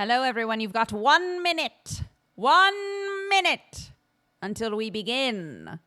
Hello, everyone. You've got 1 minute. 1 minute until we begin.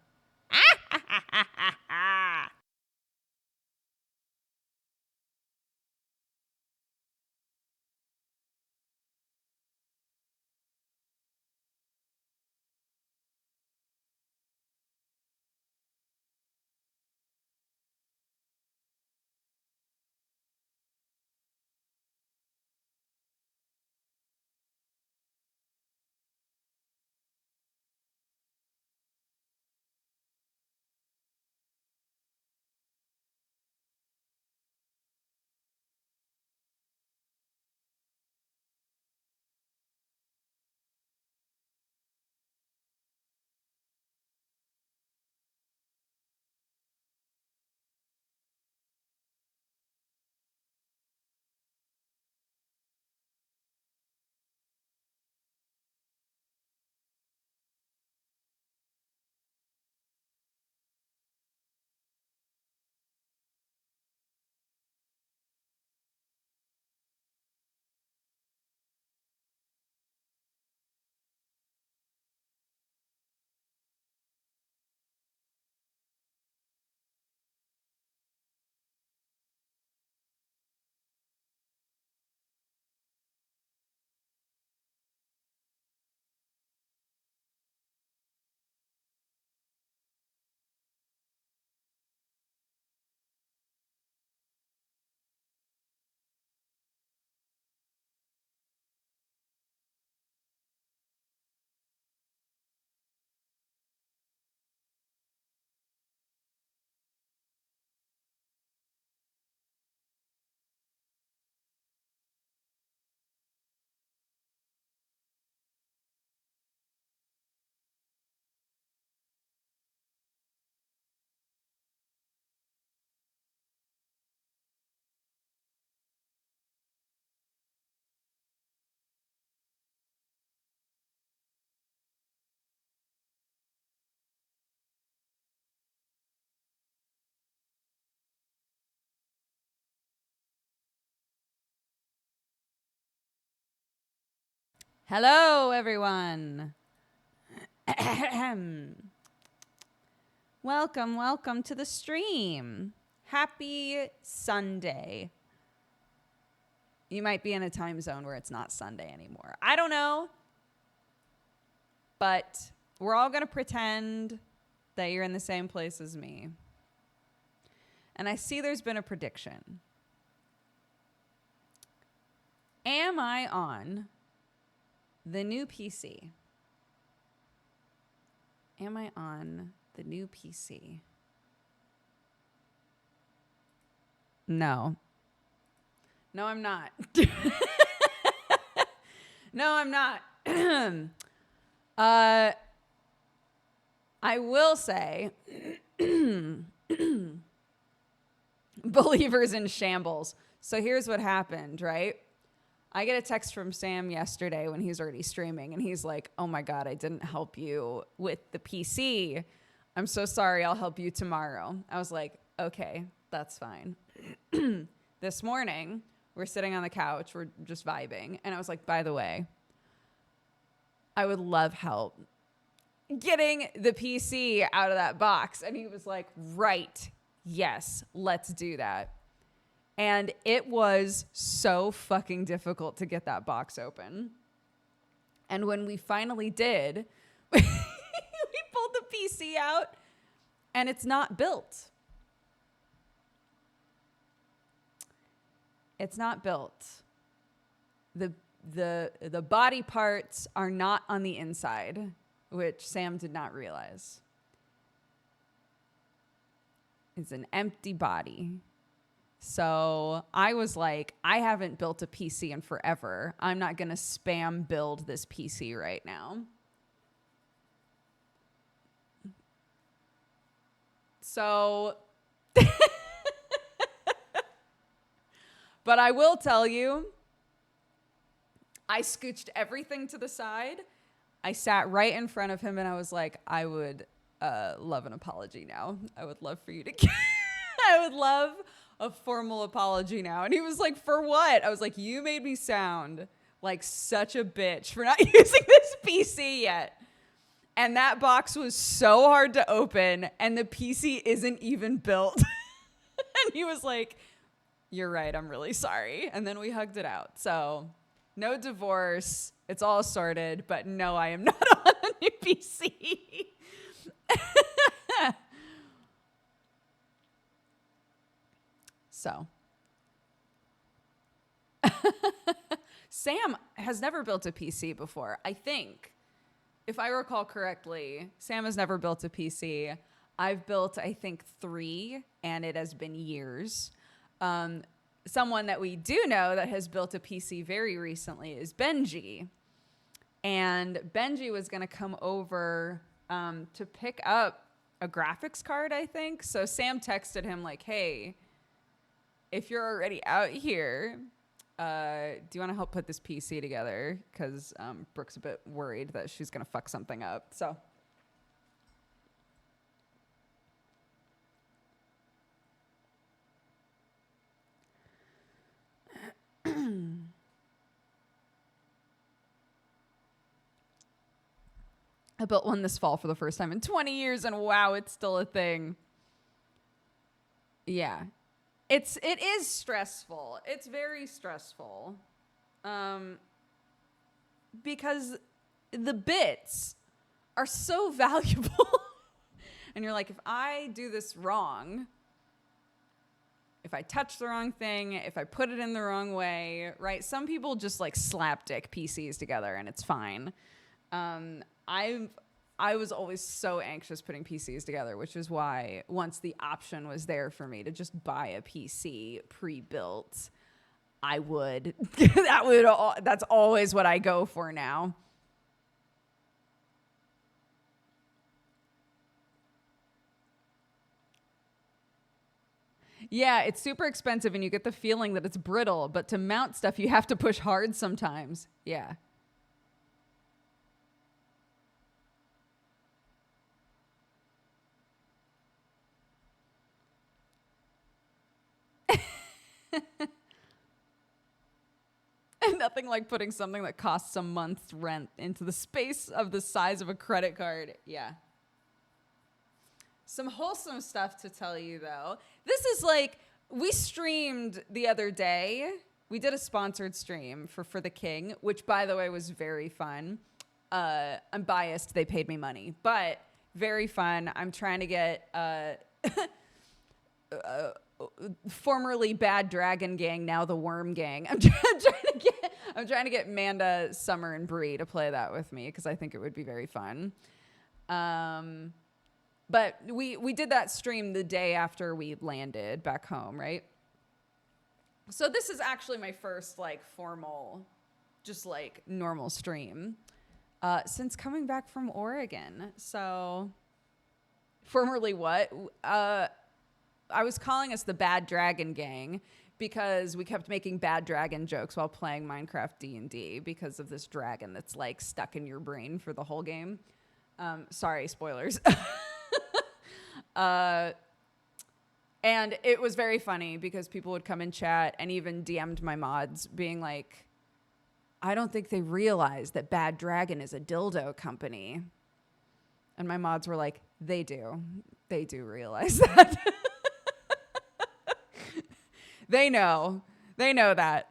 Hello, everyone. Welcome to the stream. Happy Sunday. You might be in a time zone where it's not Sunday anymore. I don't know. But we're all going to pretend that you're in the same place as me. And I see there's been a prediction. Am I on the new PC? Am I on the new PC? No. No, I'm not. No, I'm not. I will say, believers in shambles. So here's what happened, right? I get a text from Sam yesterday when he's already streaming, and he's like, oh my God, I didn't help you with the PC. I'm so sorry. I'll help you tomorrow. I was like, okay, that's fine. This morning, we're sitting on the couch. We're just vibing. And I was like, by the way, I would love help getting the PC out of that box. And he was like, right. Yes, let's do that. And it was so fucking difficult to get that box open. And when we finally did, we pulled the PC out, and it's not built. It's not built. The body parts are not on the inside, which Sam did not realize. It's an empty body. So I was like, I haven't built a PC in forever. I'm not going to spam build this PC right now. So, but I will tell you, I scooched everything to the side. I sat right in front of him, and I was like, I would love an apology now. I would love for you to I would love a formal apology now. And he was like, for what? I was like, you made me sound like such a bitch for not using this PC yet. And that box was so hard to open, and the PC isn't even built. And he was like, "You're right, I'm really sorry." And then we hugged it out. So no divorce. It's all sorted, but no, I am not on a new PC. So Sam has never built a PC before, I think. If I recall correctly, Sam has never built a PC. I've built, I think, 3, and it has been years. Someone that we do know that has built a PC very recently is Benji. And Benji was going to come over to pick up a graphics card, I think. So Sam texted him like, "Hey, if you're already out here, do you want to help put this PC together?" Because Brooke's a bit worried that she's going to fuck something up. So I built one this fall for the first time in 20 years, and wow, it's still a thing. Yeah. It is stressful. It's very stressful. Because the bits are so valuable. And you're like, if I do this wrong, if I touch the wrong thing, if I put it in the wrong way, right? Some people just like slapdick PCs together and it's fine. I was always so anxious putting PCs together, which is why once the option was there for me to just buy a PC pre-built, I would. That's always what I go for now. Yeah, it's super expensive and you get the feeling that it's brittle, but to mount stuff, you have to push hard sometimes. Yeah. Nothing like putting something that costs a month's rent into the space of the size of a credit card. Yeah. Some wholesome stuff to tell you, though. This is like, we streamed the other day. We did a sponsored stream for the King, which, by the way, was very fun. I'm biased. They paid me money, but very fun. I'm trying to get formerly Bad Dragon Gang, now the Worm Gang. I'm trying to get Manda, Summer, and Bree to play that with me because I think it would be very fun. But we did that stream the day after we landed back home, right? So this is actually my first like formal, just like normal stream since coming back from Oregon. So formerly what? I was calling us the Bad Dragon Gang because we kept making bad dragon jokes while playing Minecraft D&D because of this dragon that's like stuck in your brain for the whole game. Sorry, spoilers. And it was very funny because people would come in chat and even DM'd my mods being like, "I don't think they realize that Bad Dragon is a dildo company." And my mods were like, They do realize that. They know that.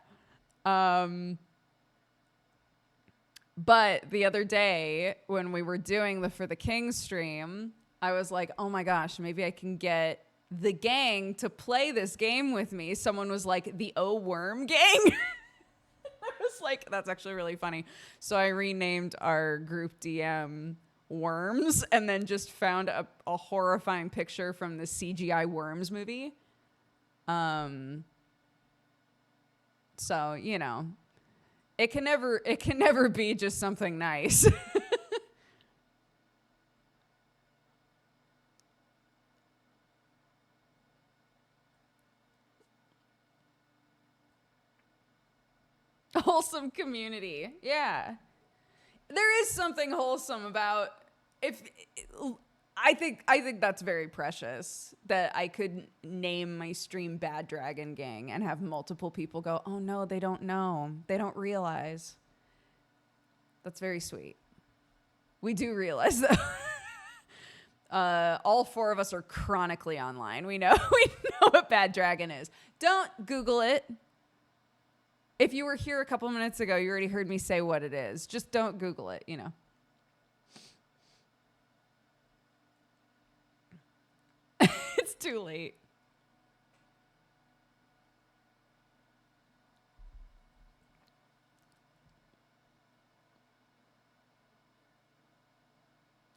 But the other day when we were doing the For the King stream, I was like, oh my gosh, maybe I can get the gang to play this game with me. Someone was like, the O Worm Gang. I was like, that's actually really funny. So I renamed our group DM Worms and then just found a horrifying picture from the CGI Worms movie. So, you know, it can never be just something nice. Wholesome community. Yeah. There is something wholesome about I think that's very precious that I could name my stream Bad Dragon Gang and have multiple people go, "Oh no, they don't know. They don't realize." That's very sweet. We do realize, though, all four of us are chronically online. We know what Bad Dragon is. Don't Google it. If you were here a couple minutes ago, you already heard me say what it is. Just don't Google it, you know. It's too late.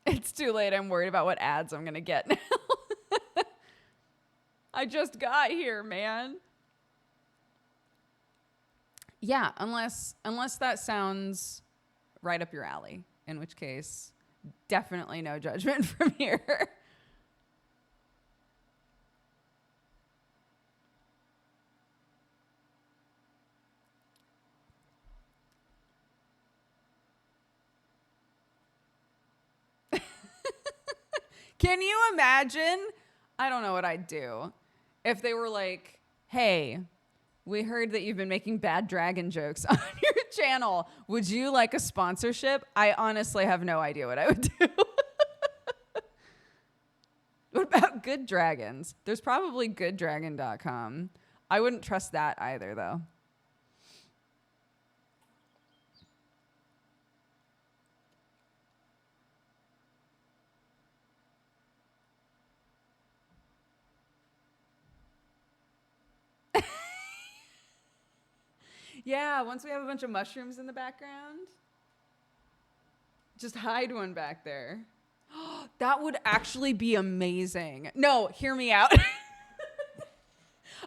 It's too late. I'm worried about what ads I'm going to get now. I just got here, man. Yeah, unless that sounds right up your alley, in which case, definitely no judgment from here. Can you imagine? I don't know what I'd do if they were like, hey, we heard that you've been making Bad Dragon jokes on your channel. Would you like a sponsorship? I honestly have no idea what I would do. What about Good Dragons? There's probably gooddragon.com. I wouldn't trust that either, though. Yeah, once we have a bunch of mushrooms in the background, just hide one back there. That would actually be amazing. No, hear me out.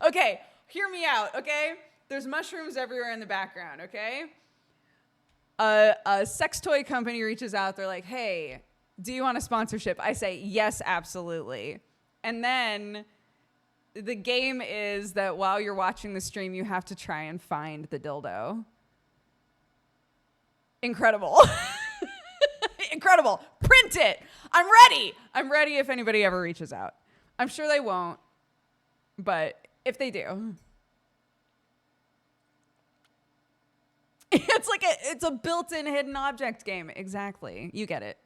Okay, hear me out, okay? There's mushrooms everywhere in the background, okay? A sex toy company reaches out. They're like, hey, do you want a sponsorship? I say, yes, absolutely. And then the game is that while you're watching the stream, you have to try and find the dildo. Incredible. Incredible. Print it. I'm ready. I'm ready if anybody ever reaches out. I'm sure they won't, but if they do. It's a built-in hidden object game. Exactly. You get it.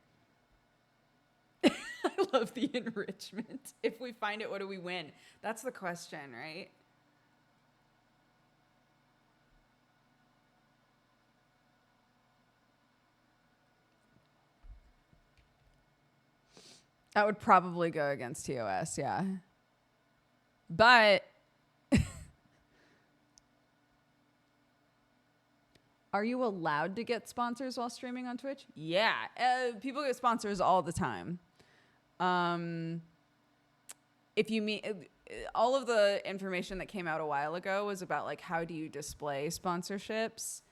I love the enrichment. If we find it, what do we win? That's the question, right? That would probably go against TOS, yeah. But are you allowed to get sponsors while streaming on Twitch? Yeah. People get sponsors all the time. If you mean all of the information that came out a while ago was about like how do you display sponsorships,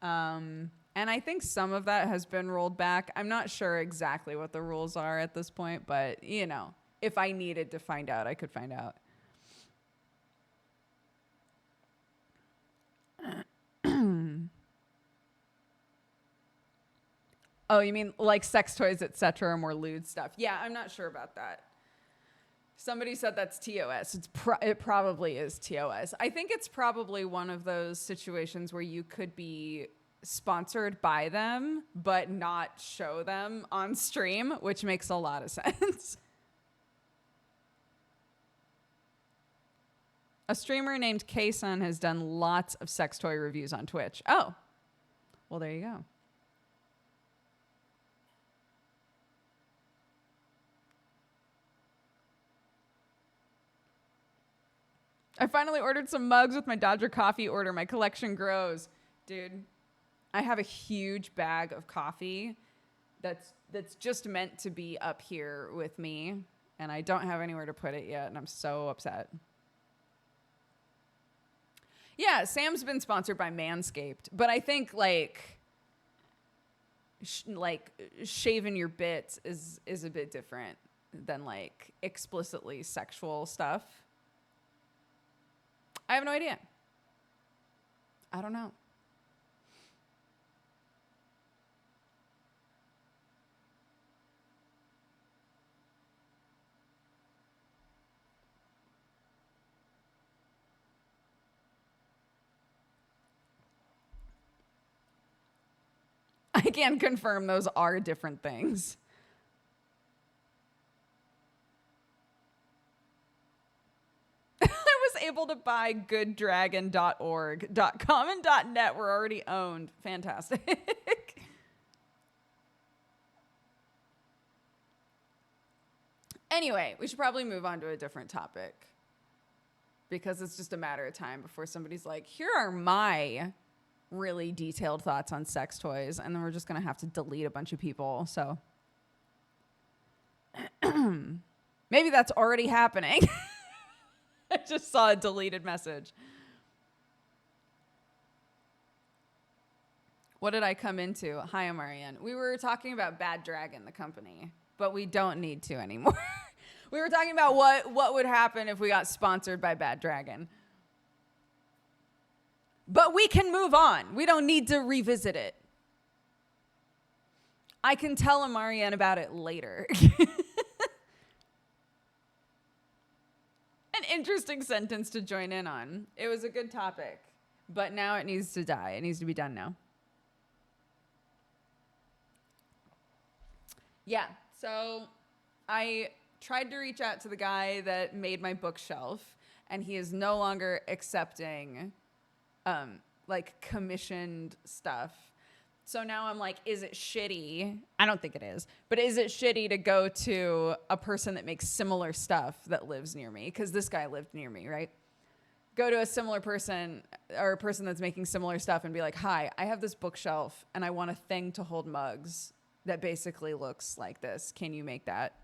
and I think some of that has been rolled back. I'm not sure exactly what the rules are at this point, but you know, if I needed to find out, I could find out. Oh, you mean like sex toys, etc., or more lewd stuff? Yeah, I'm not sure about that. Somebody said that's TOS. It probably is TOS. I think it's probably one of those situations where you could be sponsored by them, but not show them on stream, which makes a lot of sense. A streamer named K-Sun has done lots of sex toy reviews on Twitch. Oh, well, there you go. I finally ordered some mugs with my Dodger coffee order. My collection grows. Dude, I have a huge bag of coffee that's just meant to be up here with me, and I don't have anywhere to put it yet, and I'm so upset. Yeah, Sam's been sponsored by Manscaped, but I think like shaving your bits is a bit different than like explicitly sexual stuff. I have no idea. I don't know. I can confirm those are different things. I was able to buy gooddragon.org. .com and .net were already owned. Fantastic. Anyway, we should probably move on to a different topic because it's just a matter of time before somebody's like, here are my really detailed thoughts on sex toys, and then we're just going to have to delete a bunch of people. So maybe that's already happening. I just saw a deleted message. What did I come into? Hi, Marianne. We were talking about Bad Dragon, the company, but we don't need to anymore. We were talking about what would happen if we got sponsored by Bad Dragon. But we can move on. We don't need to revisit it. I can tell Marianne about it later. An interesting sentence to join in on. It was a good topic, but now it needs to die. It needs to be done now. Yeah, so I tried to reach out to the guy that made my bookshelf, and he is no longer accepting like commissioned stuff. So now I'm like, is it shitty? I don't think it is, but is it shitty to go to a person that makes similar stuff that lives near me? Because this guy lived near me, right? Go to a similar person or a person that's making similar stuff and be like, hi, I have this bookshelf and I want a thing to hold mugs that basically looks like this. Can you make that?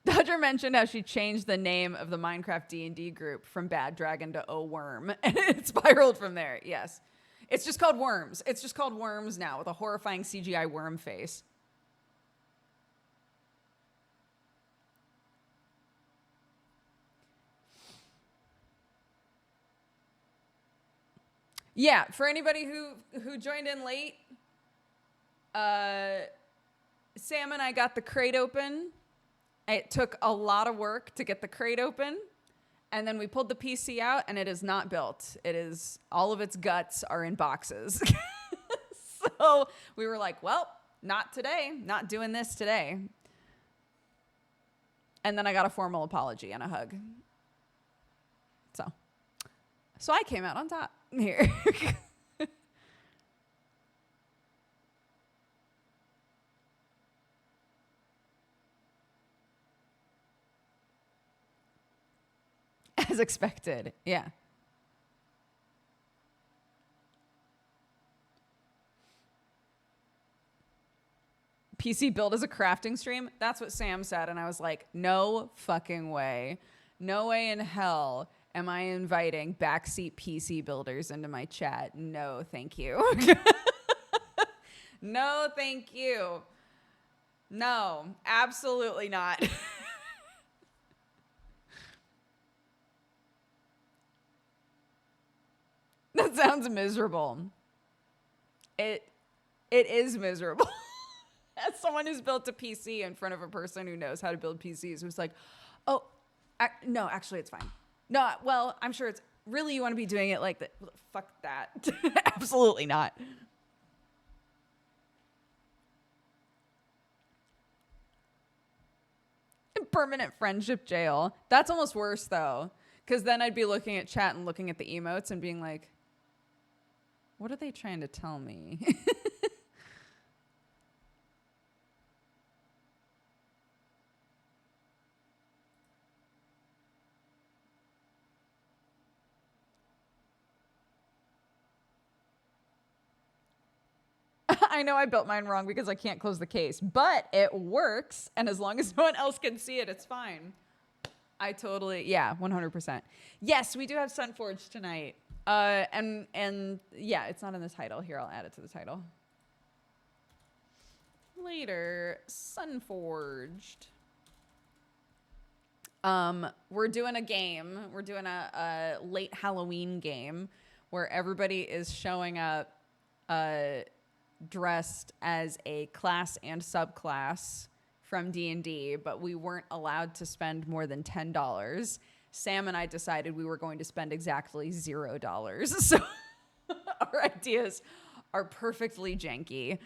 Dodger mentioned how she changed the name of the Minecraft D&D group from Bad Dragon to Oh Worm, and it spiraled from there. Yes. It's just called Worms. It's just called Worms now with a horrifying CGI worm face. Yeah, for anybody who joined in late, Sam and I got the crate open. It took a lot of work to get the crate open, and then we pulled the PC out, and it is not built. It is, all of its guts are in boxes. So we were like, well, not today. Not doing this today. And then I got a formal apology and a hug. So I came out on top here. As expected, yeah. PC build as a crafting stream? That's what Sam said, and I was like, no fucking way. No way in hell am I inviting backseat PC builders into my chat. No, thank you. No, thank you. No, absolutely not. That sounds miserable. It is miserable. As someone who's built a PC in front of a person who knows how to build PCs, who's like, oh, no, actually it's fine. No, well, I'm sure it's really, you want to be doing it like that. Fuck that. Absolutely not. Permanent friendship jail. That's almost worse though. Because then I'd be looking at chat and looking at the emotes and being like, what are they trying to tell me? I know I built mine wrong because I can't close the case, but it works. And as long as no one else can see it, it's fine. I totally, yeah, 100%. Yes, we do have Sunforged tonight. And yeah, it's not in the title. Here, I'll add it to the title. Later, Sunforged. We're doing a game. We're doing a late Halloween game where everybody is showing up dressed as a class and subclass from D&D, but we weren't allowed to spend more than $10. Sam and I decided we were going to spend exactly $0. So our ideas are perfectly janky.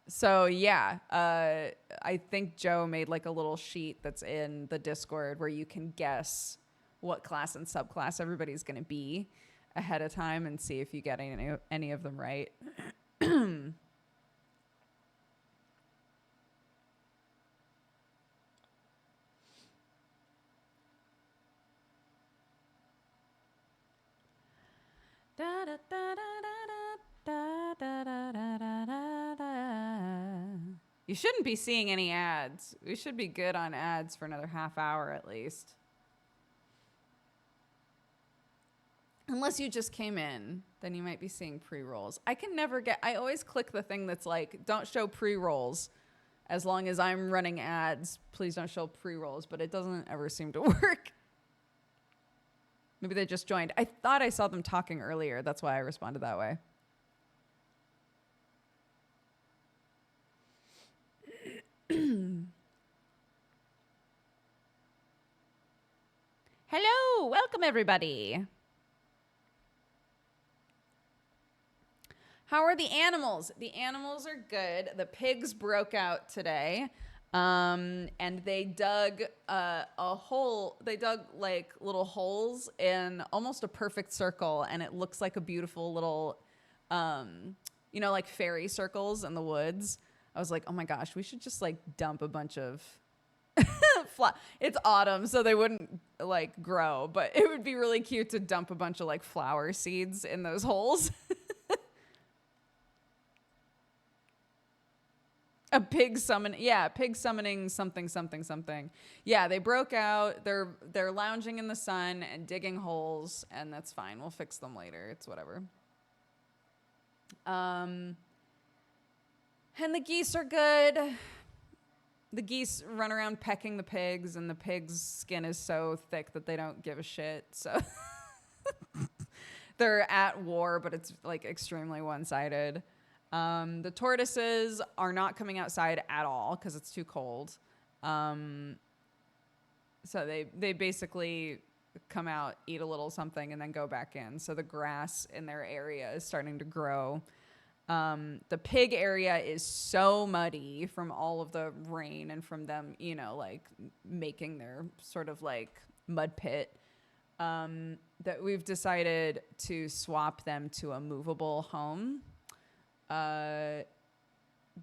So yeah, I think Joe made like a little sheet that's in the Discord where you can guess what class and subclass everybody's going to be ahead of time and see if you get any of them right. You shouldn't be seeing any ads. We should be good on ads for another half hour at least. Unless you just came in, then you might be seeing pre-rolls. I always click the thing that's like, don't show pre-rolls. As long as I'm running ads, please don't show pre-rolls, but it doesn't ever seem to work. Maybe they just joined. I thought I saw them talking earlier. That's why I responded that way. Hello, welcome everybody. How are the animals? The animals are good. The pigs broke out today. And they dug a hole. They dug like little holes in almost a perfect circle, and it looks like a beautiful little, like fairy circles in the woods. I was like, oh my gosh, we should just like dump a bunch of it's autumn, so they wouldn't like grow, but it would be really cute to dump a bunch of like flower seeds in those holes. A pig summoning something. Yeah, they broke out. They're lounging in the sun and digging holes, and that's fine. We'll fix them later. It's whatever. And the geese are good. The geese run around pecking the pigs, and the pigs' skin is so thick that they don't give a shit. So they're at war, but it's like extremely one-sided. The tortoises are not coming outside at all because it's too cold. So they basically come out, eat a little something, and then go back in. So the grass in their area is starting to grow. The pig area is so muddy from all of the rain and from them, like making their sort of like mud pit, that we've decided to swap them to a movable home.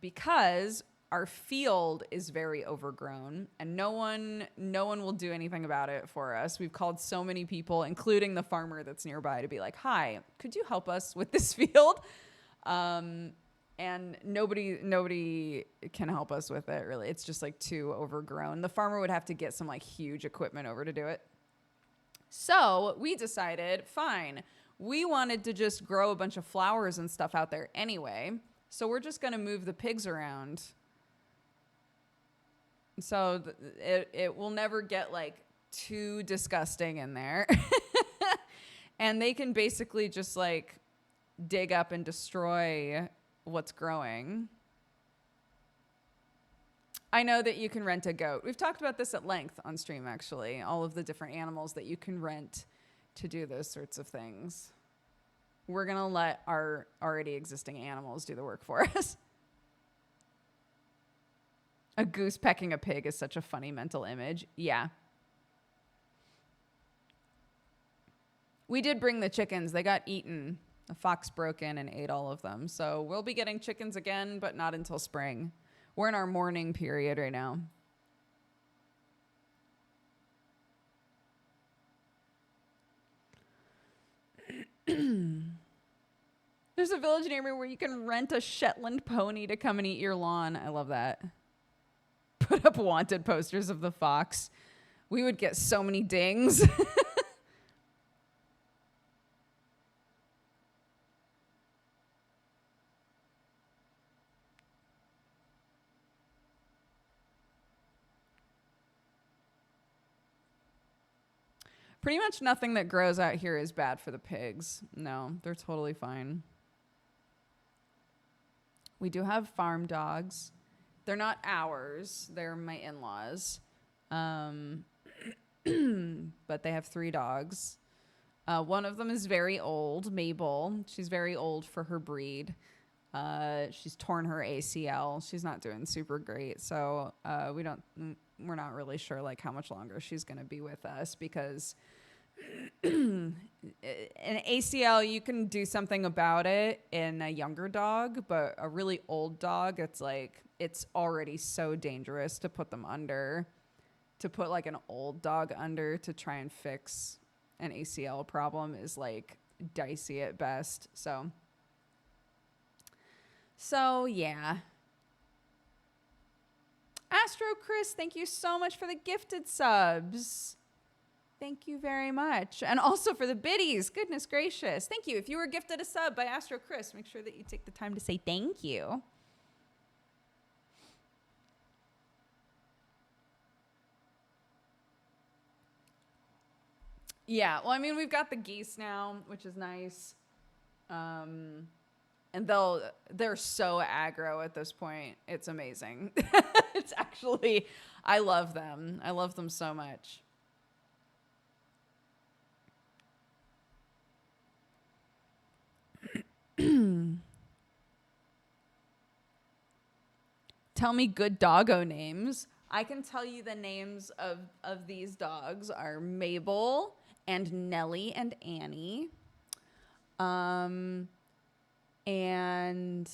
Because our field is very overgrown and no one will do anything about it for us. We've called so many people, including the farmer that's nearby, to be like, hi, could you help us with this field? And nobody can help us with it, really. It's just like too overgrown. The farmer would have to get some like huge equipment over to do it. So we decided, fine. We wanted to just grow a bunch of flowers and stuff out there anyway. So we're just going to move the pigs around. So it will never get like too disgusting in there. And they can basically just like dig up and destroy what's growing. I know that you can rent a goat. We've talked about this at length on stream, actually. All of the different animals that you can rent to do those sorts of things. We're going to let our already existing animals do the work for us. A goose pecking a pig is such a funny mental image. Yeah. We did bring the chickens. They got eaten. A fox broke in and ate all of them. So we'll be getting chickens again, but not until spring. We're in our mourning period right now. There's a village near me where you can rent a Shetland pony to come and eat your lawn. I love that. Put up wanted posters of the fox. We would get so many dings. Pretty much nothing that grows out here is bad for the pigs. No, they're totally fine. We do have farm dogs. They're not ours. They're my in-laws. but they have 3 dogs. One of them is very old, Mabel. She's very old for her breed. She's torn her ACL. She's not doing super great. So we're not really sure like how much longer she's going to be with us, because an ACL, you can do something about it in a younger dog, but a really old dog, it's already so dangerous to put them under, to put like an old dog under to try and fix an ACL problem is like dicey at best. So yeah. Astro Chris, thank you so much for the gifted subs. Thank you very much. And also for the biddies. Goodness gracious. Thank you. If you were gifted a sub by Astro Chris, make sure that you take the time to say thank you. Yeah, well, I mean, we've got the geese now, which is nice. And they're so aggro at this point. It's amazing. It's actually, I love them. I love them so much. Tell me good doggo names. I can tell you the names of these dogs are Mabel and Nellie and Annie. And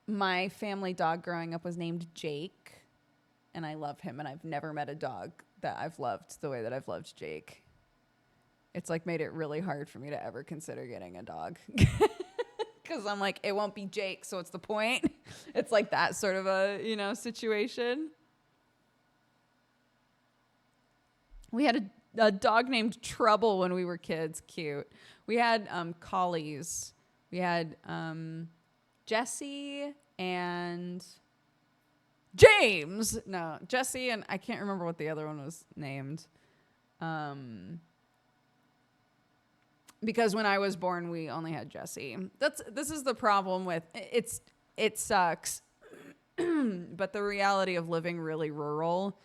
my family dog growing up was named Jake, and I love him, and I've never met a dog that I've loved the way that I've loved Jake. It's like made it really hard for me to ever consider getting a dog. Because I'm like, it won't be Jake, so what's the point? It's like that sort of a, situation. We had a dog named Trouble when we were kids. Cute. We had collies. We had Jesse and James. No, Jesse and I can't remember what the other one was named. Because when I was born, we only had Jesse. This is the problem with it sucks. But the reality of living really rural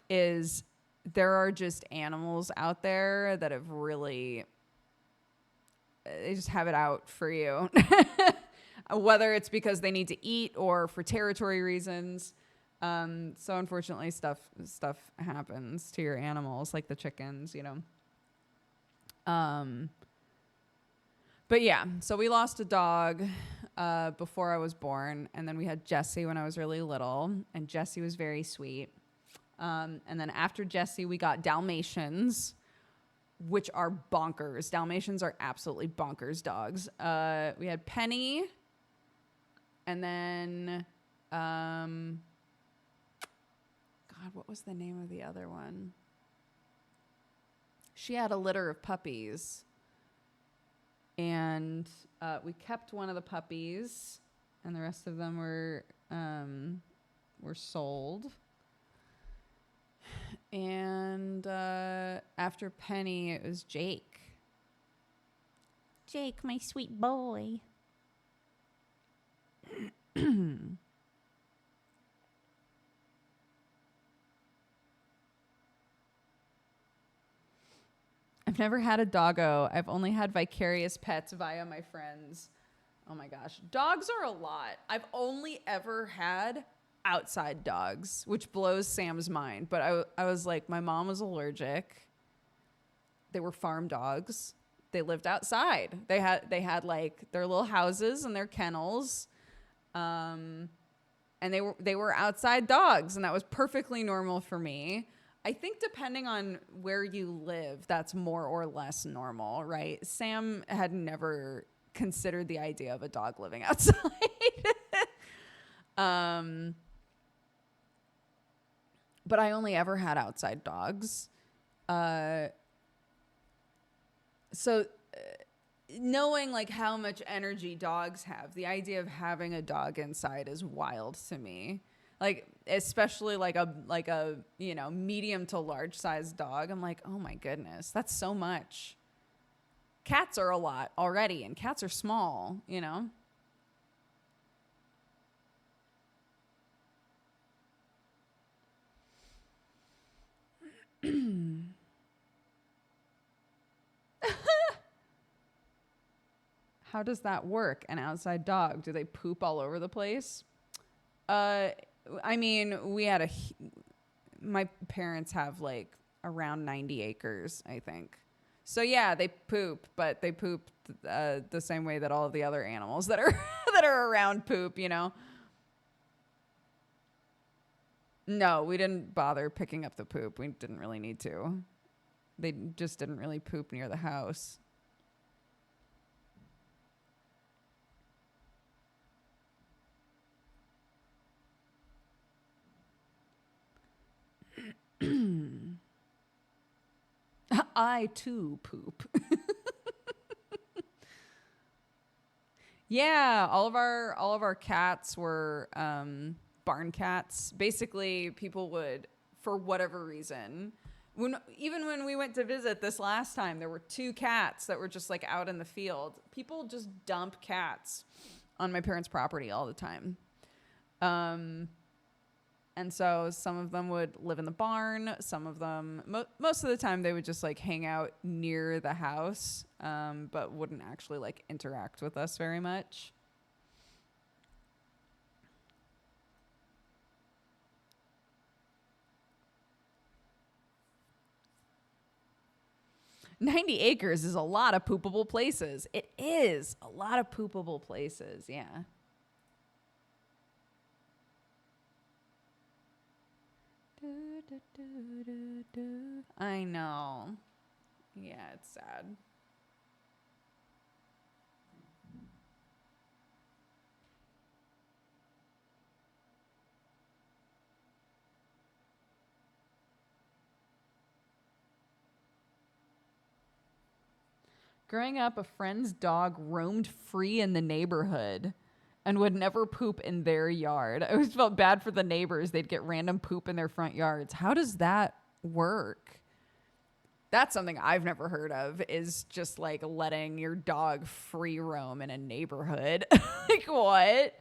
is there are just animals out there that have really, they just have it out for you. Whether it's because they need to eat or for territory reasons. So unfortunately stuff happens to your animals, like the chickens, But yeah, so we lost a dog before I was born, and then we had Jessie when I was really little, and Jessie was very sweet. And then after Jessie, we got Dalmatians, which are bonkers. Dalmatians are absolutely bonkers dogs. We had Penny, and then, God, what was the name of the other one? She had a litter of puppies. And we kept one of the puppies, and the rest of them were sold. And after Penny, it was Jake. Jake, my sweet boy. I've never had a doggo. I've only had vicarious pets via my friends. Oh my gosh. Dogs are a lot. I've only ever had outside dogs, which blows Sam's mind. But I was like, my mom was allergic. They were farm dogs. They lived outside. They had like their little houses and their kennels. And they were outside dogs, and that was perfectly normal for me. I think depending on where you live, that's more or less normal, right? Sam had never considered the idea of a dog living outside. But I only ever had outside dogs. So knowing like how much energy dogs have, the idea of having a dog inside is wild to me. Like, especially like a medium to large size dog. I'm like, oh my goodness, that's so much. Cats are a lot already, and cats are small, How does that work? An outside dog, do they poop all over the place? Uh, I mean, my parents have like around 90 acres, I think. So yeah, they poop, but they poop the same way that all of the other animals that are that are around poop, you know. No, we didn't bother picking up the poop. We didn't really need to. They just didn't really poop near the house. I too poop. Yeah, all of our cats were barn cats. Basically, people would, for whatever reason, even when we went to visit this last time, there were two cats that were just like out in the field. People just dump cats on my parents' property all the time. Um, And so some of them would live in the barn. Some of them, most of the time, they would just like hang out near the house, but wouldn't actually like interact with us very much. 90 acres is a lot of poopable places. It is a lot of poopable places. Yeah. I know. Yeah, it's sad. Growing up, a friend's dog roamed free in the neighborhood and would never poop in their yard. I always felt bad for the neighbors. They'd get random poop in their front yards. How does that work? That's something I've never heard of, is just like letting your dog free roam in a neighborhood. Like, what?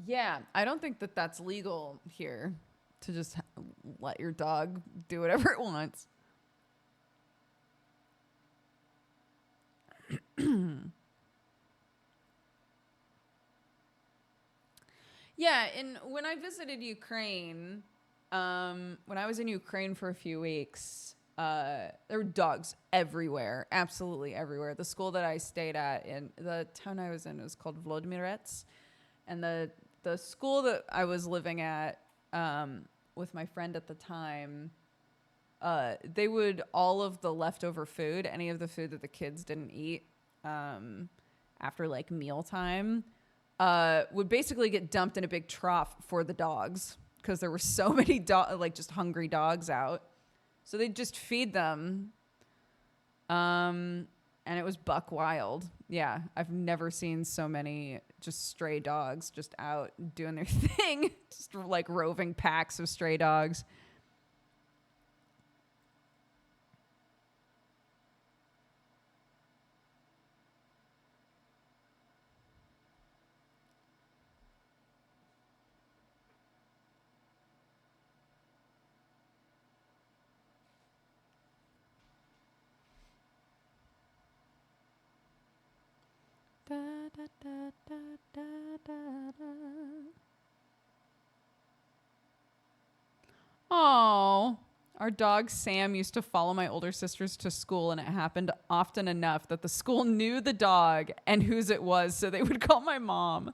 Yeah, I don't think that that's legal here, to just let your dog do whatever it wants. Yeah, and when I visited Ukraine, when I was in Ukraine for a few weeks, there were dogs everywhere, absolutely everywhere. The school that I stayed at, in the town I was in, was called Vlodomirets, and the school that I was living at, with my friend at the time, they would, all of the leftover food, any of the food that the kids didn't eat, um, after like mealtime, would basically get dumped in a big trough for the dogs, because there were so many like just hungry dogs out. So they'd just feed them. And it was buck wild. Yeah, I've never seen so many just stray dogs just out doing their thing, just like roving packs of stray dogs. Da, da, da, da, da, da, da. Oh, our dog Sam used to follow my older sisters to school, and it happened often enough that the school knew the dog and whose it was, so they would call my mom.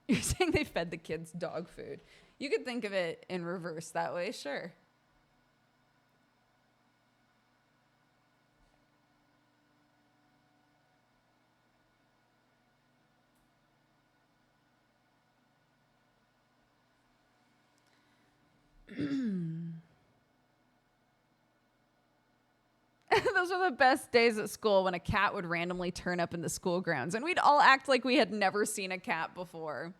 You're saying they fed the kids dog food. You could think of it in reverse that way, sure. Those were the best days at school when a cat would randomly turn up in the school grounds and we'd all act like we had never seen a cat before.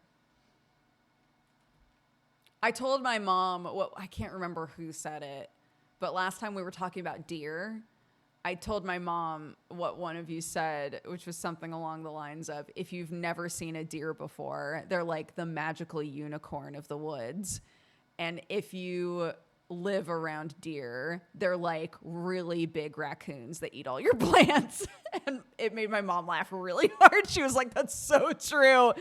I told my mom, I can't remember who said it, but last time we were talking about deer, I told my mom what one of you said, which was something along the lines of, if you've never seen a deer before, they're like the magical unicorn of the woods. And if you live around deer, they're like really big raccoons that eat all your plants. And it made my mom laugh really hard. She was like, that's so true.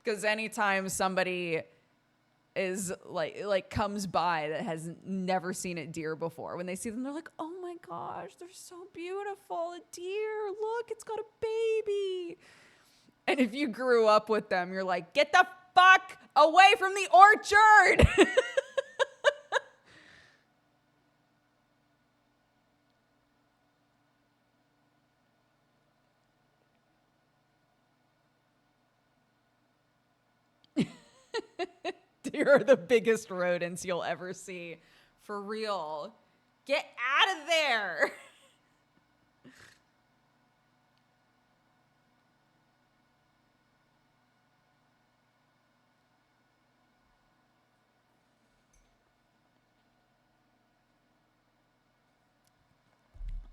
Because anytime somebody is like comes by that has never seen a deer before, when they see them, they're like, oh my gosh, they're so beautiful. A deer, look, it's got a baby. And if you grew up with them, you're like, get the fuck away from the orchard. Deer are the biggest rodents you'll ever see. For real. Get out of there.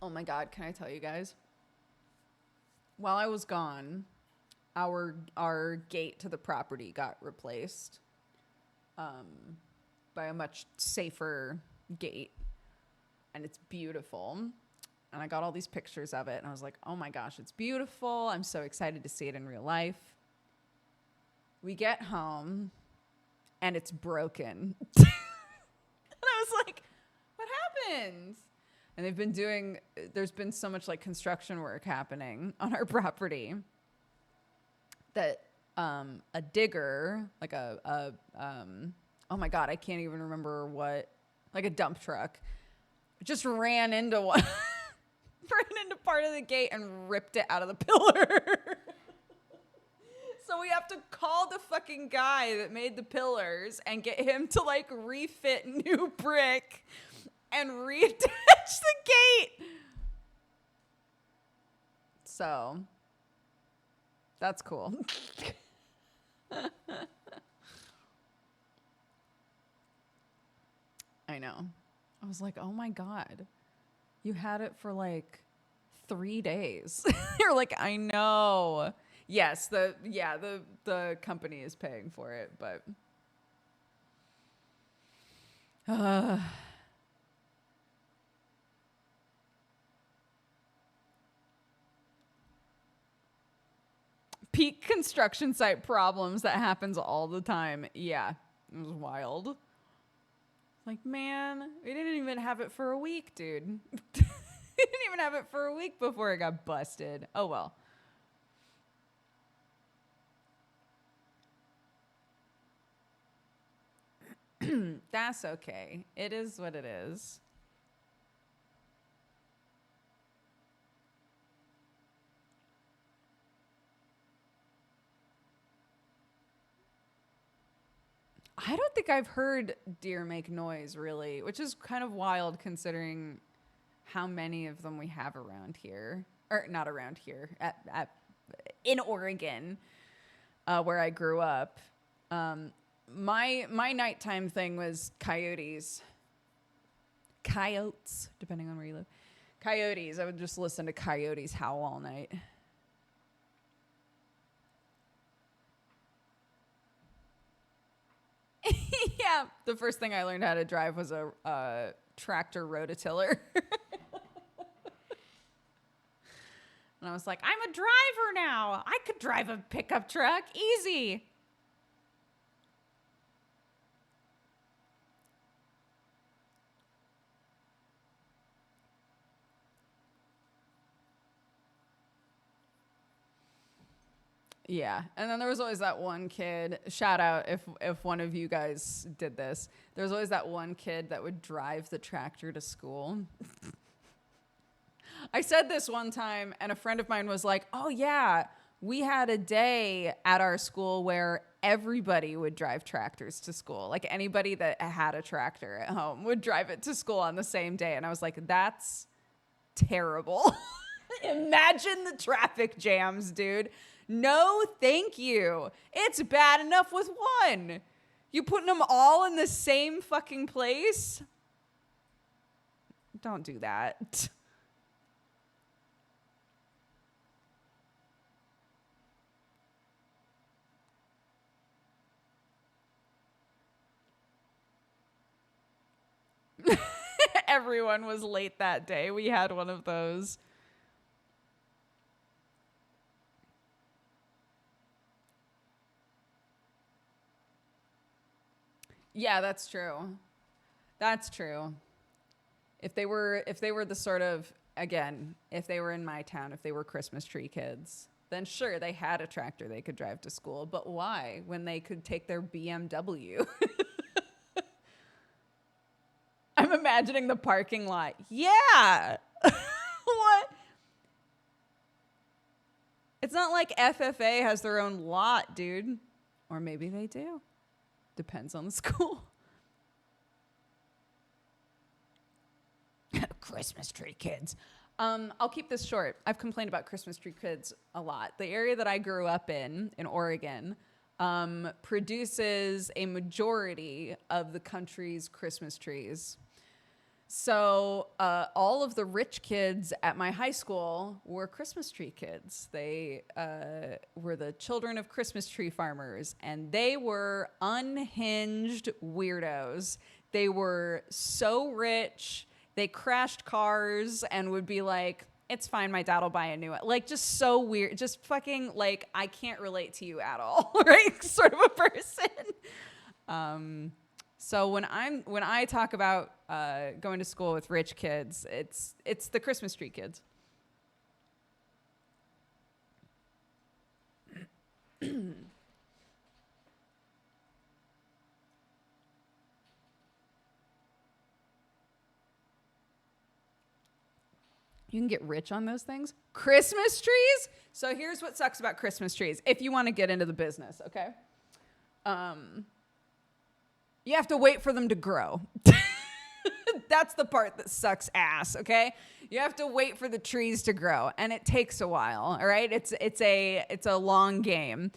Oh my God, can I tell you guys? While I was gone, our gate to the property got replaced by a much safer gate, and it's beautiful. And I got all these pictures of it, and I was like, oh my gosh, it's beautiful. I'm so excited to see it in real life. We get home, and it's broken. And I was like, what happened? And there's been so much like construction work happening on our property that a digger, like oh my God, I can't even remember what, like a dump truck, just ran into part of the gate and ripped it out of the pillar. So we have to call the fucking guy that made the pillars and get him to like refit new brick and reattach the gate. So that's cool. I know. I was like, oh my God, you had it for like 3 days. You're like, I know. Yes, the company is paying for it, but peak construction site problems that happens all the time. Yeah, it was wild. Like, man, we didn't even have it for a week, dude. We didn't even have it for a week before it got busted. Oh, well. That's okay. It is what it is. I don't think I've heard deer make noise, really, which is kind of wild considering how many of them we have around here. Or not around here, in Oregon, where I grew up. My nighttime thing was coyotes. Coyotes, depending on where you live. Coyotes. I would just listen to coyotes howl all night. Yeah, the first thing I learned how to drive was a tractor rototiller. And I was like, I'm a driver now. I could drive a pickup truck. Easy. Yeah, and then there was always that one kid, shout out if one of you guys did this, there was always that one kid that would drive the tractor to school. I said this one time, and a friend of mine was like, oh yeah, we had a day at our school where everybody would drive tractors to school. Like anybody that had a tractor at home would drive it to school on the same day. And I was like, that's terrible. Imagine the traffic jams, dude. No, thank you. It's bad enough with one. You putting them all in the same fucking place? Don't do that. Everyone was late that day. We had one of those. Yeah, that's true. That's true. If they were the sort of, again, if they were in my town, if they were Christmas tree kids, then sure, they had a tractor they could drive to school. But why when they could take their BMW? I'm imagining the parking lot. Yeah. What? It's not like FFA has their own lot, dude. Or maybe they do. Depends on the school. Christmas tree kids. I'll keep this short. I've complained about Christmas tree kids a lot. The area that I grew up in Oregon, produces a majority of the country's Christmas trees. So all of the rich kids at my high school were Christmas tree kids. They were the children of Christmas tree farmers, and they were unhinged weirdos. They were so rich. They crashed cars and would be like, it's fine, my dad will buy a new one. Like, just so weird. Just fucking, like, I can't relate to you at all, right? Sort of a person. So when I talk about going to school with rich kids, it's the Christmas tree kids. You can get rich on those things. Christmas trees? So here's what sucks about Christmas trees. If you want to get into the business, okay? You have to wait for them to grow. That's the part that sucks ass, okay? You have to wait for the trees to grow, and it takes a while, all right? It's a long game.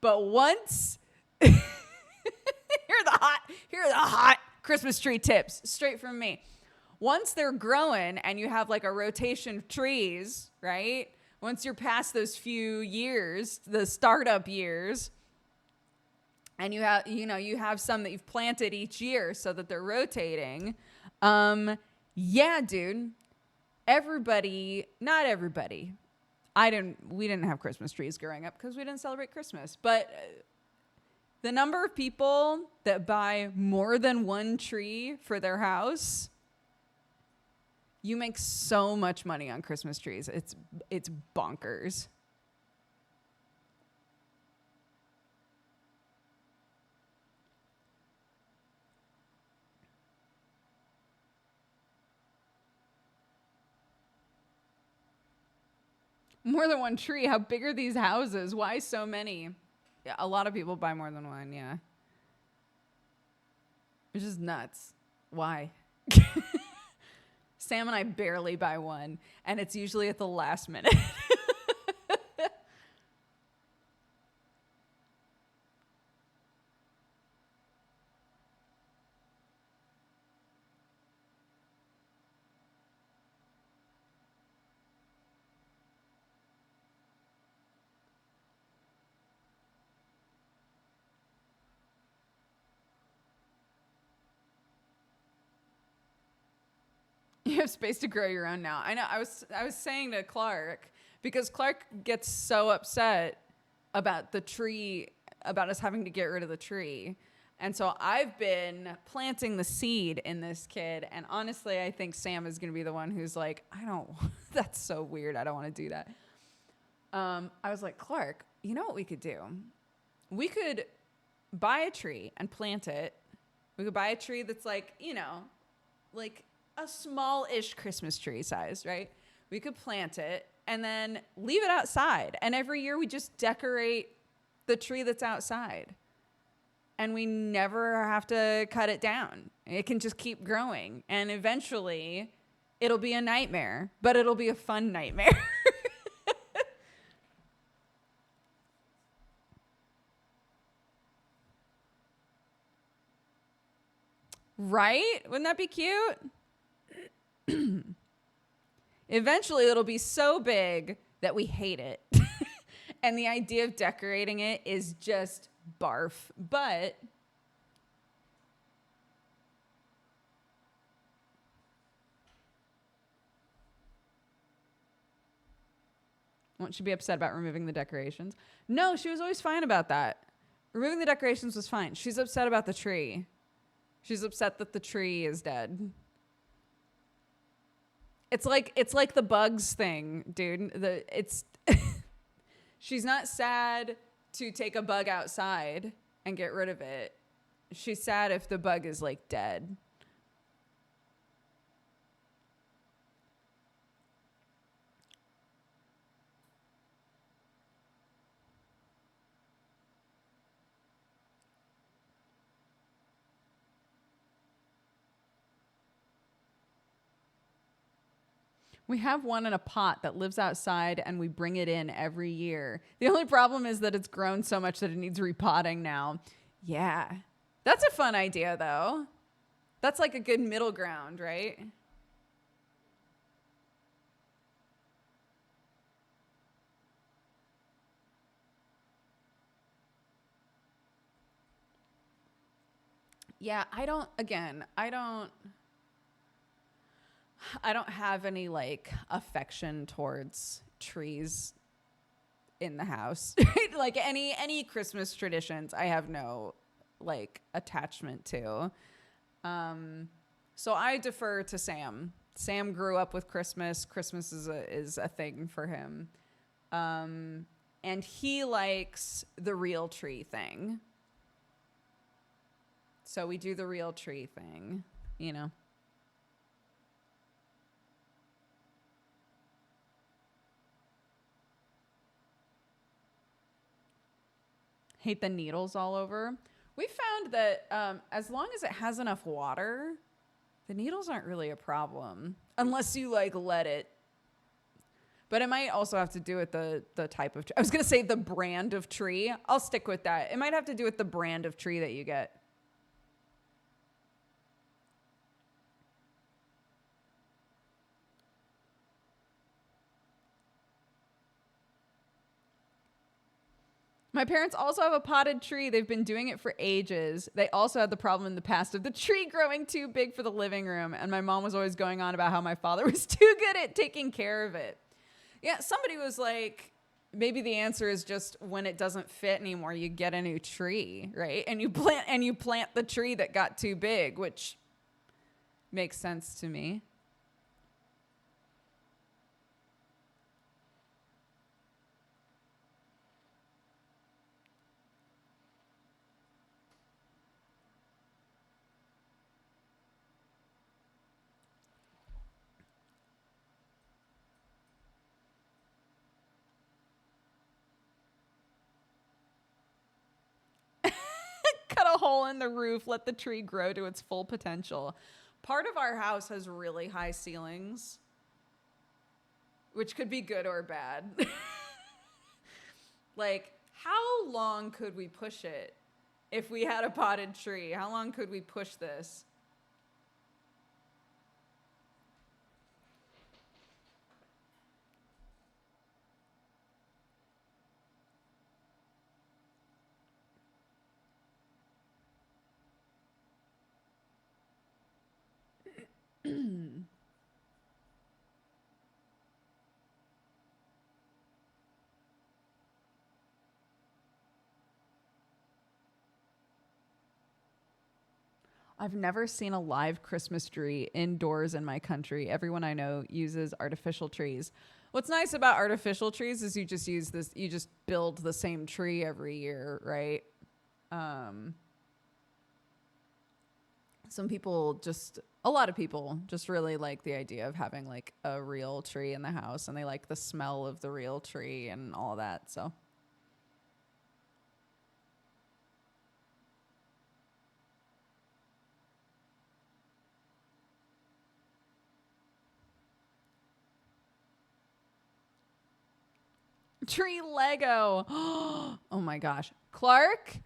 But once here are the hot Christmas tree tips straight from me. Once they're growing and you have like a rotation of trees, right? Once you're past those few years, the startup years, and you have some that you've planted each year so that they're rotating. Yeah, dude. Not everybody. We didn't have Christmas trees growing up because we didn't celebrate Christmas. But the number of people that buy more than one tree for their house, you make so much money on Christmas trees. It's bonkers. More than one tree. How big are these houses? Why so many? Yeah, a lot of people buy more than one, yeah. Which is nuts. Why? Sam and I barely buy one, and it's usually at the last minute. You have space to grow your own now. I know. I was saying to Clark, because Clark gets so upset about the tree, about us having to get rid of the tree. And so I've been planting the seed in this kid. And honestly, I think Sam is going to be the one who's like, that's so weird. I don't want to do that. I was like, Clark, you know what we could do? We could buy a tree and plant it. We could buy a tree that's like, like a small-ish Christmas tree size, right? We could plant it and then leave it outside. And every year we just decorate the tree that's outside. And we never have to cut it down. It can just keep growing. And eventually It'll be a nightmare, but it'll be a fun nightmare. Right? Wouldn't that be cute? Eventually, it'll be so big that we hate it. And the idea of decorating it is just barf. But won't she be upset about removing the decorations? No, she was always fine about that. Removing the decorations was fine. She's upset about the tree. She's upset that the tree is dead. It's like the bugs thing, dude. She's not sad to take a bug outside and get rid of it. She's sad if the bug is like dead. We have one in a pot that lives outside and we bring it in every year. The only problem is that it's grown so much that it needs repotting now. Yeah. That's a fun idea though. That's like a good middle ground, right? Yeah, I don't have any like affection towards trees in the house. Like any Christmas traditions, I have no like attachment to. So I defer to Sam. Sam grew up with Christmas. Christmas is a thing for him. And he likes the real tree thing. So we do the real tree thing, you know. Hate the needles all over. We found that as long as it has enough water, the needles aren't really a problem unless you like let it. But it might also have to do with the type of tree. I was going to say the brand of tree. I'll stick with that. It might have to do with the brand of tree that you get. My parents also have a potted tree. They've been doing it for ages. They also had the problem in the past of the tree growing too big for the living room. And my mom was always going on about how my father was too good at taking care of it. Yeah, somebody was like, maybe the answer is just when it doesn't fit anymore, you get a new tree, right? And you plant the tree that got too big, which makes sense to me. Cut a hole in the roof, let the tree grow to its full potential. Part of our house has really high ceilings, which could be good or bad. Like, how long could we push it if we had a potted tree? How long could we push this? I've never seen a live Christmas tree indoors in my country. Everyone I know uses artificial trees. What's nice about artificial trees is you just build the same tree every year, right? Um, a lot of people just really like the idea of having like a real tree in the house and they like the smell of the real tree and all that. So tree Lego. Oh my gosh. Clark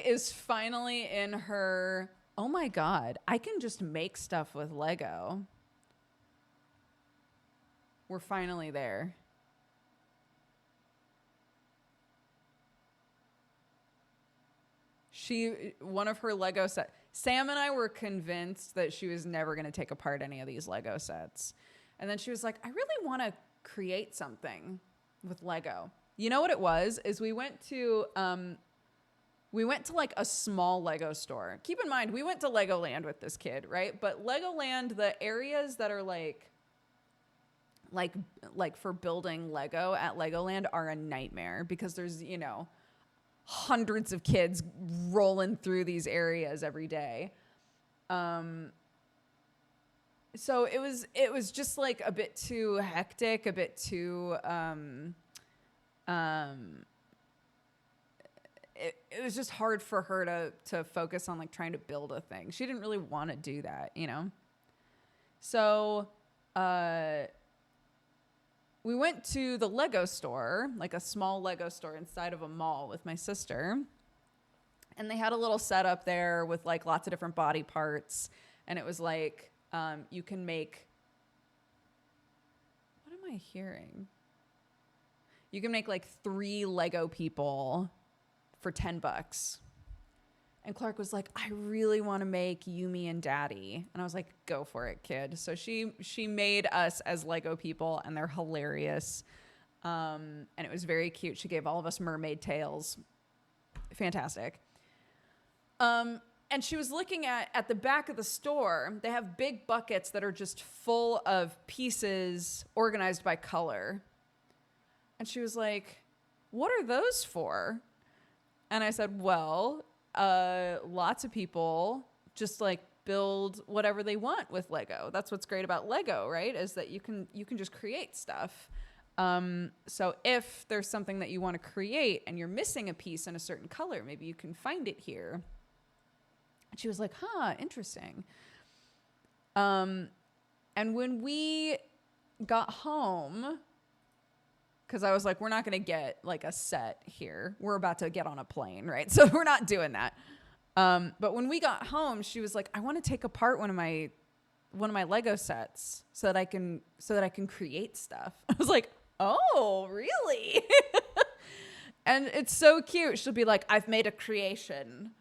is finally in her, oh my God, I can just make stuff with Lego. We're finally there. One of her Lego sets, Sam and I were convinced that she was never going to take apart any of these Lego sets. And then she was like, I really want to create something with Lego. You know what it was? Is we went to like a small Lego store. Keep in mind, we went to Legoland with this kid, right? But Legoland, the areas that are like for building Lego at Legoland are a nightmare because there's, hundreds of kids rolling through these areas every day. So it was just like a bit too hectic, a bit too, it was just hard for her to focus on like trying to build a thing. She didn't really want to do that, So, we went to the Lego store, like a small Lego store inside of a mall with my sister. And they had a little setup there with like lots of different body parts. And it was like, you can make, what am I hearing? You can make like 3 Lego people for $10. And Clark was like, I really want to make Yumi and Daddy. And I was like, go for it, kid. So she made us as Lego people, and they're hilarious. And it was very cute. She gave all of us mermaid tails. Fantastic. And she was looking at the back of the store. They have big buckets that are just full of pieces organized by color. And she was like, what are those for? And I said, well, lots of people just like build whatever they want with Lego. That's what's great about Lego, right? Is that you can just create stuff. So if there's something that you want to create and you're missing a piece in a certain color, maybe you can find it here. And she was like, huh, interesting. And when we got home, because I was like, we're not going to get like a set here. We're about to get on a plane, right? So we're not doing that. But when we got home, she was like, I want to take apart one of my Lego sets so that I can create stuff. I was like, oh, really? And it's so cute. She'll be like, I've made a creation.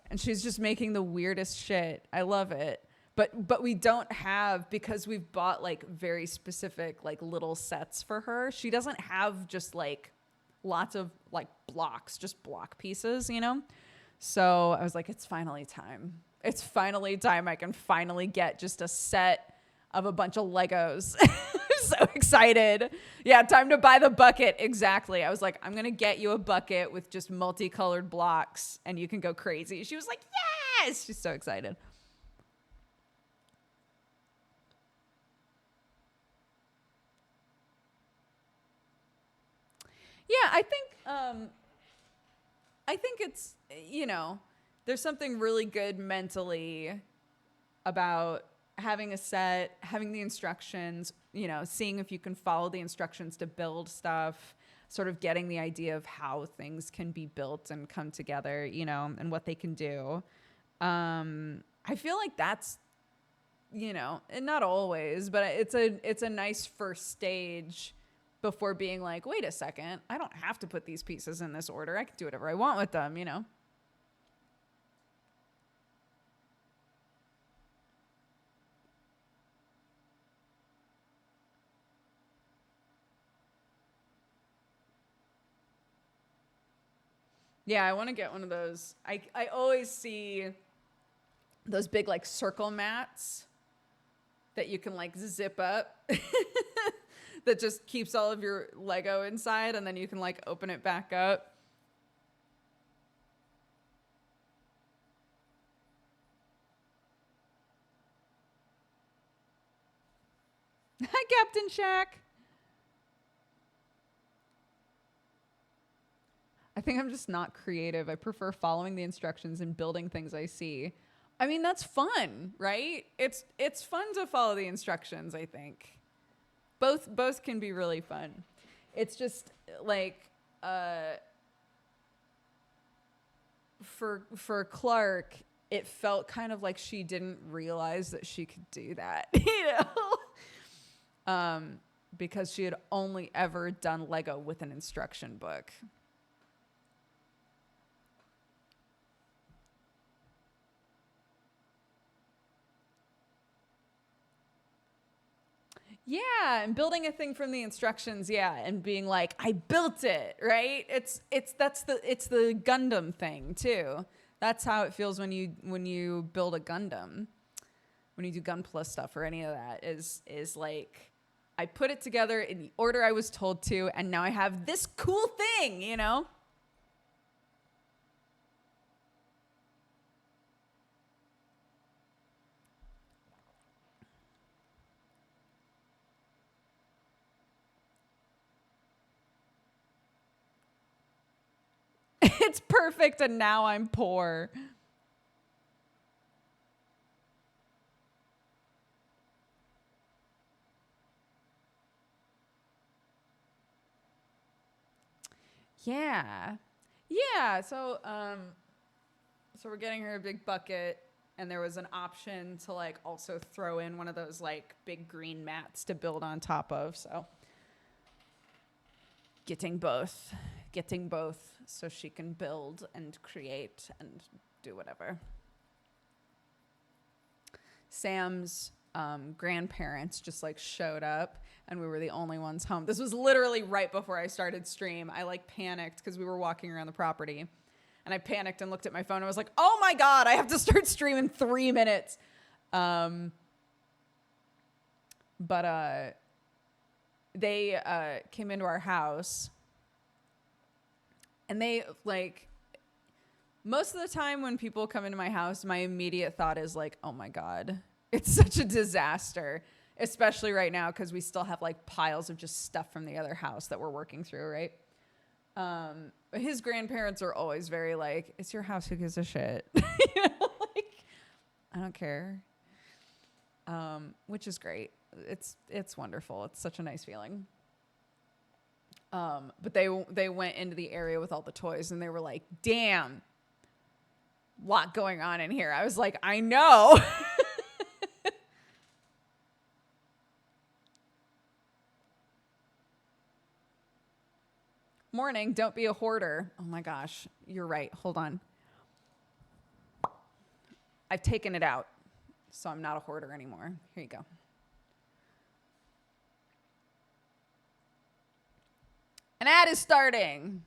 And she's just making the weirdest shit. I love it. But we don't have, because we've bought like very specific like little sets for her. She doesn't have just like lots of like blocks, just block pieces, So I was like, it's finally time. It's finally time. I can finally get just a set of a bunch of Legos. So excited. Yeah, time to buy the bucket. Exactly. I was like, I'm going to get you a bucket with just multicolored blocks and you can go crazy. She was like, yes. She's so excited. Yeah, I think it's, there's something really good mentally about having a set, having the instructions, seeing if you can follow the instructions to build stuff, sort of getting the idea of how things can be built and come together, and what they can do. I feel like that's, and not always, but it's a nice first stage before being like, wait a second, I don't have to put these pieces in this order. I can do whatever I want with them, Yeah, I want to get one of those. I always see those big like circle mats that you can like zip up that just keeps all of your Lego inside, and then you can like open it back up. Hi, Captain Shack. I think I'm just not creative. I prefer following the instructions and building things I see. I mean, that's fun, right? It's fun to follow the instructions, I think. Both can be really fun. It's just like for Clark, it felt kind of like she didn't realize that she could do that, because she had only ever done Lego with an instruction book. Yeah, and building a thing from the instructions, yeah, and being like, I built it, right? It's the Gundam thing too. That's how it feels when you build a Gundam. When you do Gunpla stuff or any of that is like, I put it together in the order I was told to, and now I have this cool thing, It's perfect, and now I'm poor. Yeah. Yeah. So we're getting her a big bucket, and there was an option to like also throw in one of those like big green mats to build on top of. So getting both so she can build and create and do whatever. Sam's grandparents just like showed up, and we were the only ones home. This was literally right before I started stream. I like panicked because we were walking around the property, and I panicked and looked at my phone. I was like, oh my God, I have to start stream in 3 minutes. But they came into our house, and they like, most of the time when people come into my house, my immediate thought is like, oh my God, it's such a disaster, especially right now because we still have like piles of just stuff from the other house that we're working through, right? But his grandparents are always very like, it's your house, who gives a shit? Like, I don't care. Which is great. It's wonderful. It's such a nice feeling. But they went into the area with all the toys, and they were like, damn, lot going on in here. I was like, I know. Morning, don't be a hoarder. Oh my gosh, you're right. Hold on. I've taken it out, so I'm not a hoarder anymore. Here you go. An ad is starting.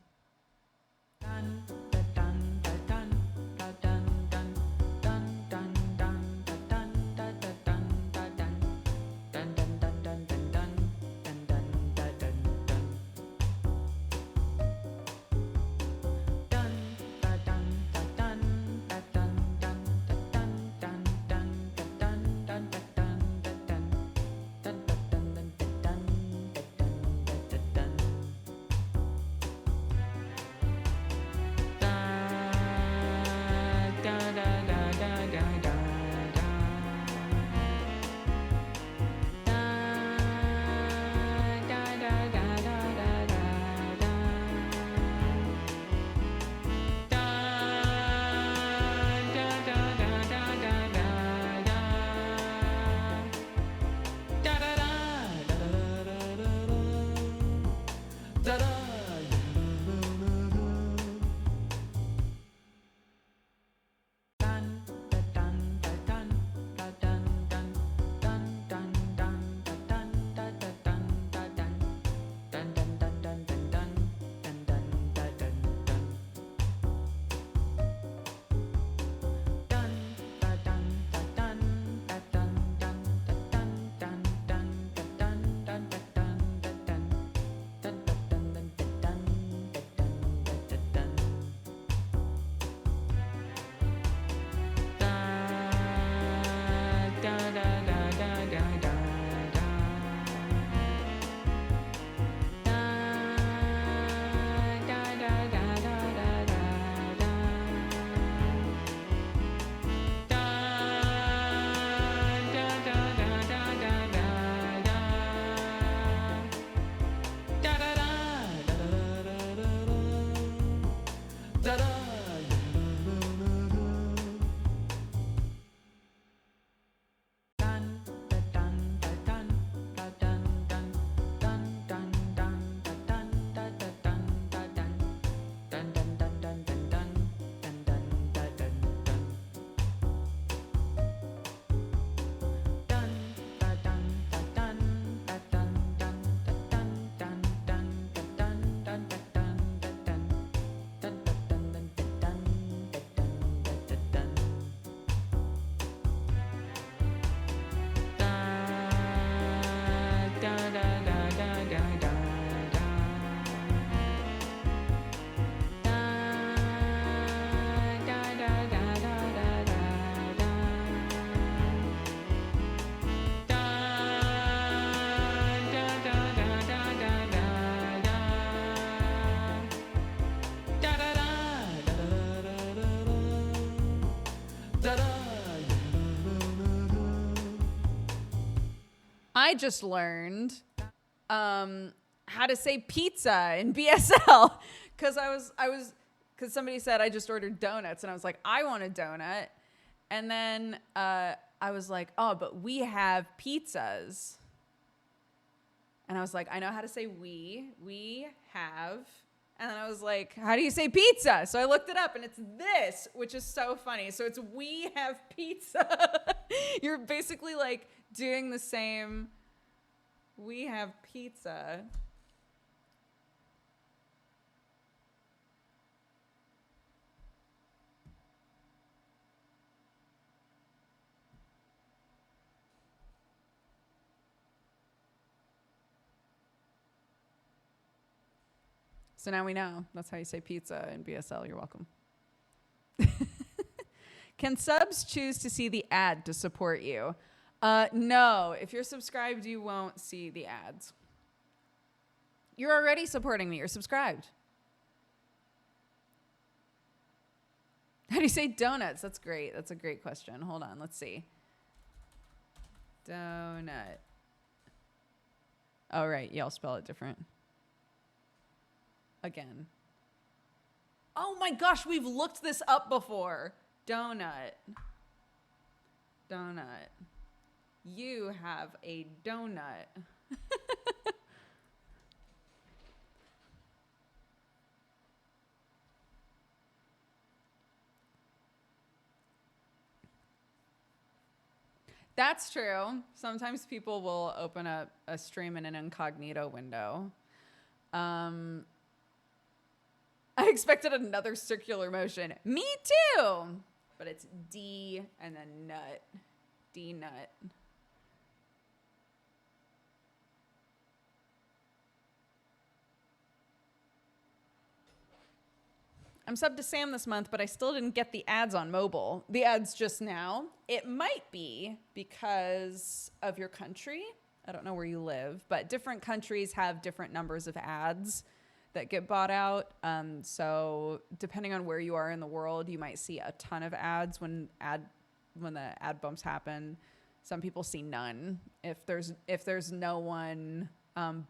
I just learned how to say pizza in BSL because because somebody said I just ordered donuts and I was like, I want a donut. And then I was like, oh, but we have pizzas. And I was like, I know how to say we have. And then I was like, how do you say pizza? So I looked it up and it's this, which is so funny. So it's we have pizza. You're basically like doing the same, we have pizza. So now we know. That's how you say pizza in BSL. You're welcome. Can subs choose to see the ad to support you? No. If you're subscribed, you won't see the ads. You're already supporting me. You're subscribed. How do you say donuts? That's great. That's a great question. Hold on. Let's see. Donut. Oh, right. Y'all spell it different. Again. Oh my gosh, we've looked this up before. Donut. Donut. You have a donut. That's true. Sometimes people will open up a stream in an incognito window. I expected another circular motion. Me too. But it's D and then nut. D nut. I'm subbed to Sam this month, but I still didn't get the ads on mobile. The ads just now. It might be because of your country. I don't know where you live, but different countries have different numbers of ads that get bought out. So depending on where you are in the world, you might see a ton of ads when the ad bumps happen. Some people see none. If there's no one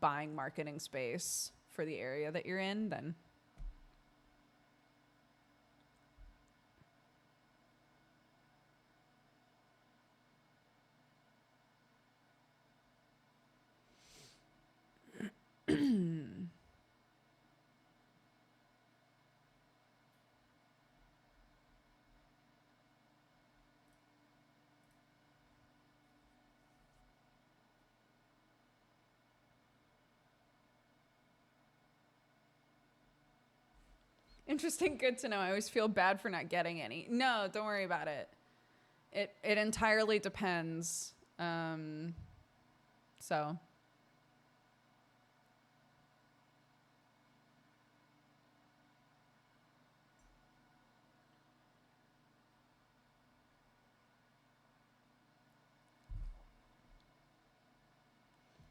buying marketing space for the area that you're in, then interesting. Good to know. I always feel bad for not getting any. No, don't worry about it. It entirely depends. So.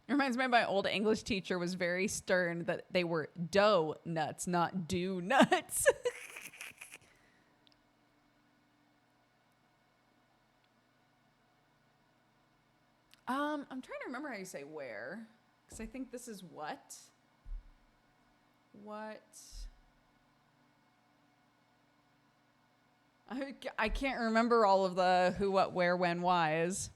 It reminds me, my old English teacher was very stern that they were dough nuts, not do nuts. I'm trying to remember how you say where, because I think this is what. What? I can't remember all of the who, what, where, when, whys.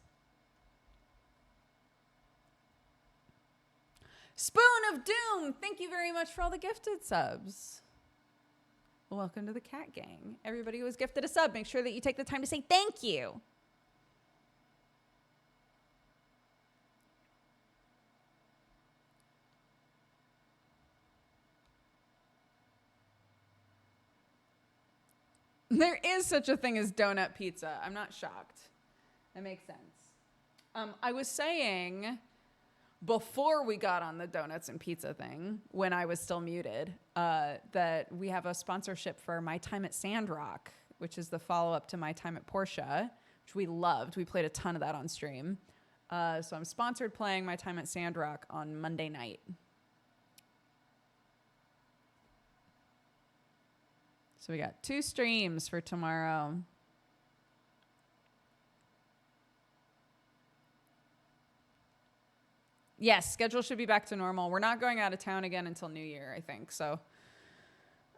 Spoon of Doom, thank you very much for all the gifted subs. Welcome to the Cat Gang. Everybody who was gifted a sub, make sure that you take the time to say thank you. There is such a thing as donut pizza. I'm not shocked. That makes sense. I was saying before we got on the donuts and pizza thing, when I was still muted, that we have a sponsorship for My Time at Sandrock, which is the follow-up to My Time at Portia, which we loved. We played a ton of that on stream. So I'm sponsored playing My Time at Sandrock on Monday night. So we got 2 streams for tomorrow. Yes, schedule should be back to normal. We're not going out of town again until New Year, I think. So,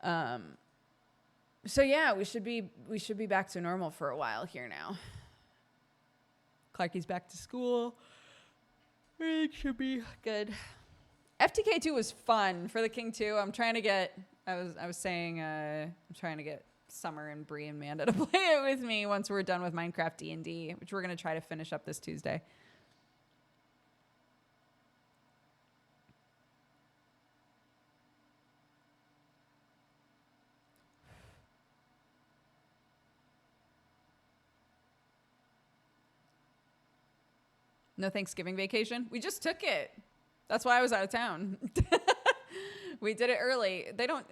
so yeah, we should be back to normal for a while here now. Clarky's back to school. It should be good. FTK2 was fun for the King 2. I'm trying to get. I was saying I'm trying to get Summer and Bree and Amanda to play it with me once we're done with Minecraft D&D, which we're gonna try to finish up this Tuesday. No Thanksgiving vacation. We just took it. That's why I was out of town. We did it early. They don't,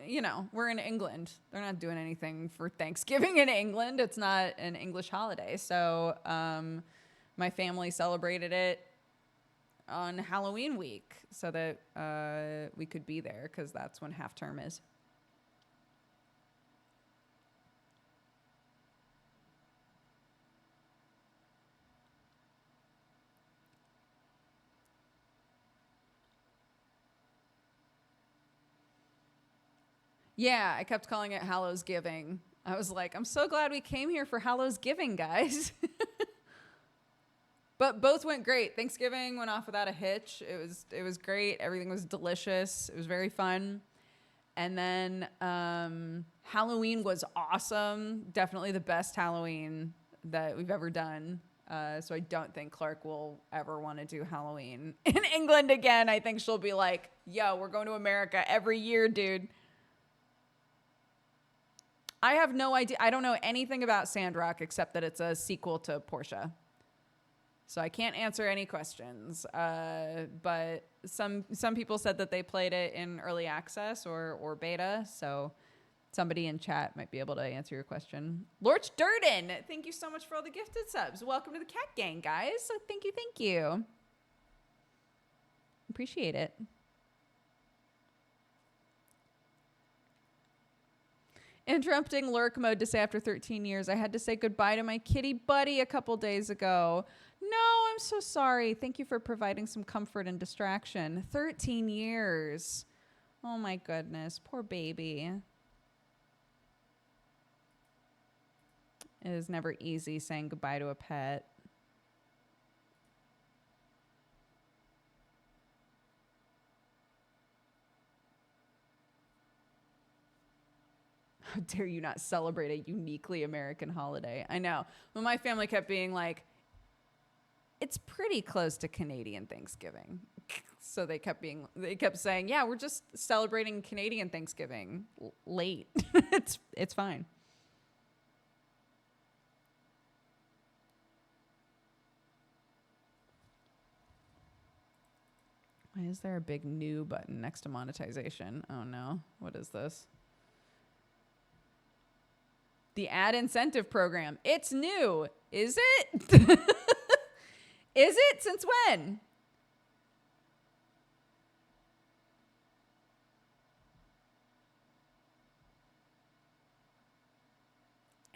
we're in England. They're not doing anything for Thanksgiving in England. It's not an English holiday. So my family celebrated it on Halloween week so that we could be there because that's when half term is. Yeah, I kept calling it Hallows Giving. I was like, I'm so glad we came here for Hallows Giving, guys. But both went great. Thanksgiving went off without a hitch. It was great. Everything was delicious. It was very fun. And then Halloween was awesome. Definitely the best Halloween that we've ever done. So I don't think Clark will ever want to do Halloween in England again. I think she'll be like, yo, we're going to America every year, dude. I have no idea. I don't know anything about Sandrock except that it's a sequel to Portia. So I can't answer any questions. But some people said that they played it in early access or beta. So somebody in chat might be able to answer your question. Lorch Durden, thank you so much for all the gifted subs. Welcome to the Cat Gang, guys. Thank you. Appreciate it. Interrupting lurk mode to say after 13 years, I had to say goodbye to my kitty buddy a couple days ago. No, I'm so sorry. Thank you for providing some comfort and distraction. 13 years. Oh my goodness. Poor baby. It is never easy saying goodbye to a pet. How dare you not celebrate a uniquely American holiday? I know. Well, my family kept being like, it's pretty close to Canadian Thanksgiving. So they kept saying, yeah, we're just celebrating Canadian Thanksgiving late. It's fine. Why is there a big new button next to monetization? Oh no. What is this? The ad incentive program. It's new. Is it? Is it? Since when?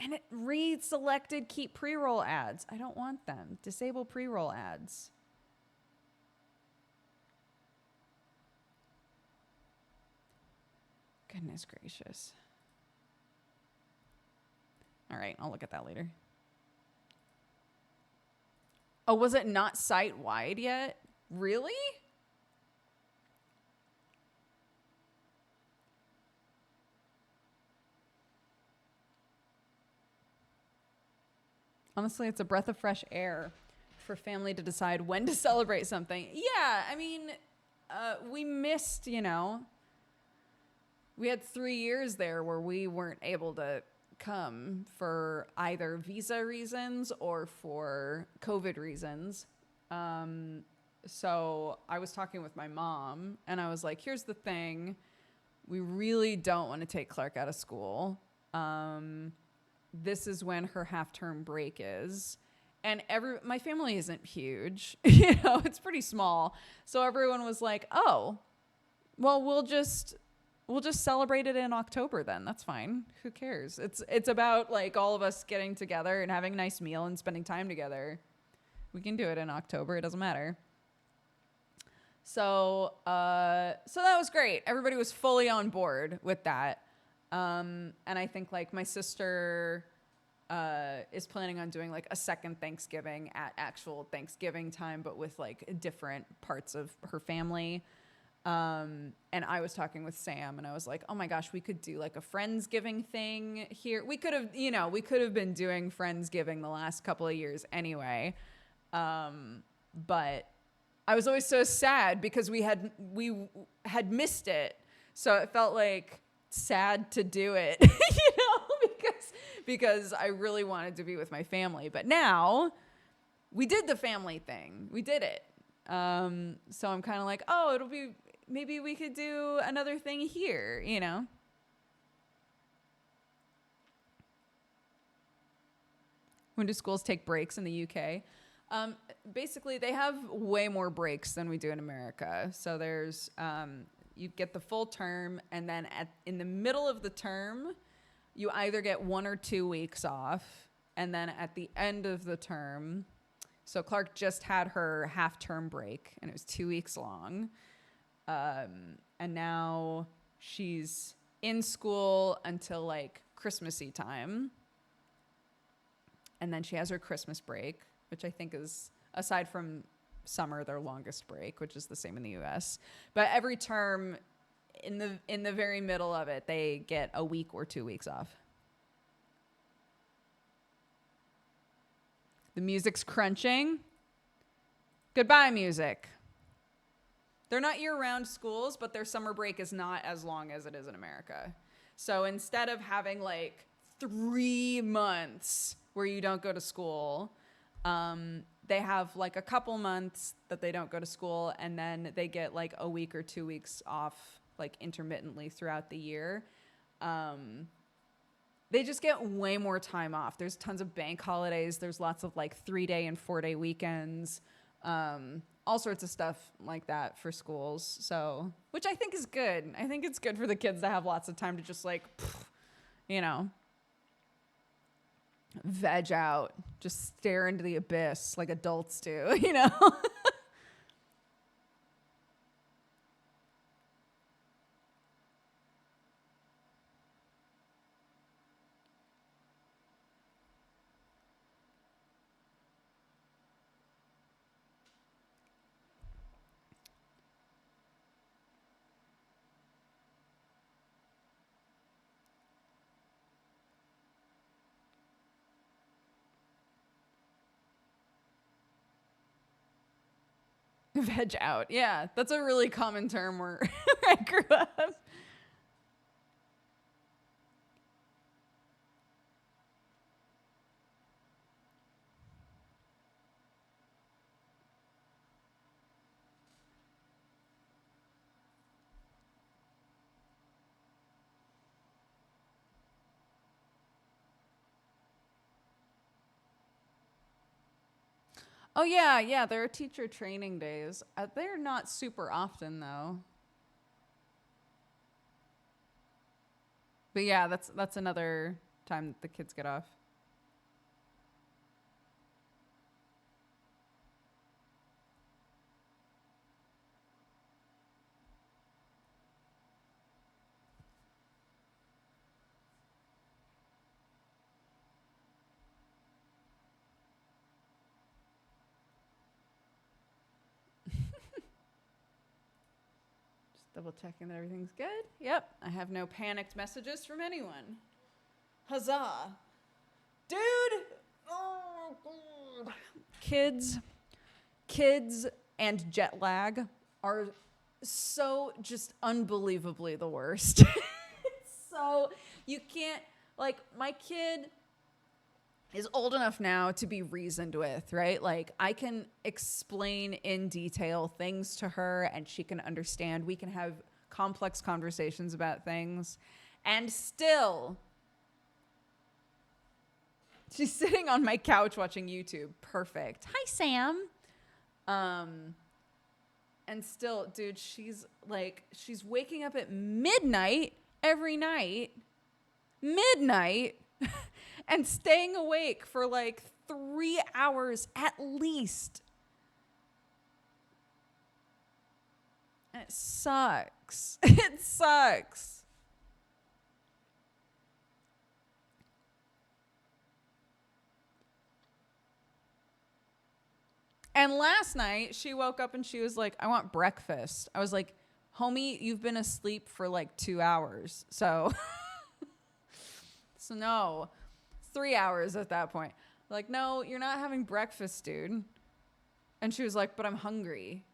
And it reselected keep pre-roll ads. I don't want them. Disable pre-roll ads. Goodness gracious. All right, I'll look at that later. Oh, was it not site-wide yet? Really? Honestly, it's a breath of fresh air for family to decide when to celebrate something. Yeah, I mean, we missed, we had 3 years there where we weren't able to come for either visa reasons or for COVID reasons. So I was talking with my mom and I was like, here's the thing. We really don't want to take Clark out of school. This is when her half-term break is. And my family isn't huge. It's pretty small. So everyone was like, oh, well, we'll just celebrate it in October then. That's fine. Who cares? It's about like all of us getting together and having a nice meal and spending time together. We can do it in October. It doesn't matter. So that was great. Everybody was fully on board with that. And I think like my sister is planning on doing like a second Thanksgiving at actual Thanksgiving time, but with like different parts of her family. And I was talking with Sam and I was like, oh my gosh, we could do like a Friendsgiving thing here. We could have been doing Friendsgiving the last couple of years anyway. But I was always so sad because we had missed it. So it felt like sad to do it, because I really wanted to be with my family. But now we did the family thing. We did it. So I'm kind of like, oh, maybe we could do another thing here, When do schools take breaks in the UK? Basically, they have way more breaks than we do in America. So there's, you get the full term, and then in the middle of the term, you either get 1 or 2 weeks off, and then at the end of the term, so Clark just had her half-term break, and it was 2 weeks long, and now she's in school until like Christmassy time, and then she has her Christmas break, which I think is, aside from summer, their longest break, which is the same in the US. But every term, in the very middle of it, they get a week or 2 weeks off. The music's crunching. Goodbye, music. They're not year-round schools, but their summer break is not as long as it is in America. So instead of having like 3 months where you don't go to school, they have like a couple months that they don't go to school, and then they get like a week or 2 weeks off, like intermittently throughout the year. They just get way more time off. There's tons of bank holidays. There's lots of like 3-day and 4-day weekends, all sorts of stuff like that for schools. So, which I think is good. I think it's good for the kids to have lots of time to just like, veg out, just stare into the abyss like adults do, Veg out. Yeah, that's a really common term where I grew up. Oh, yeah, there are teacher training days. They're not super often, though. But yeah, that's another time that the kids get off. Double checking that everything's good. Yep, I have no panicked messages from anyone. Huzzah. Dude! Oh, God. Kids and jet lag are so just unbelievably the worst. So you can't, like, my kid is old enough now to be reasoned with, right? Like, I can explain in detail things to her and she can understand. We can have complex conversations about things. And still, she's sitting on my couch watching YouTube. Perfect. Hi, Sam. And still, dude, she's waking up at midnight every night. Midnight. And staying awake for like 3 hours at least. And it sucks. It sucks. And last night, she woke up and she was like, I want breakfast. I was like, homie, you've been asleep for like 2 hours. So, so no, 3 hours at that point. Like, no, you're not having breakfast, dude. And she was like, but I'm hungry.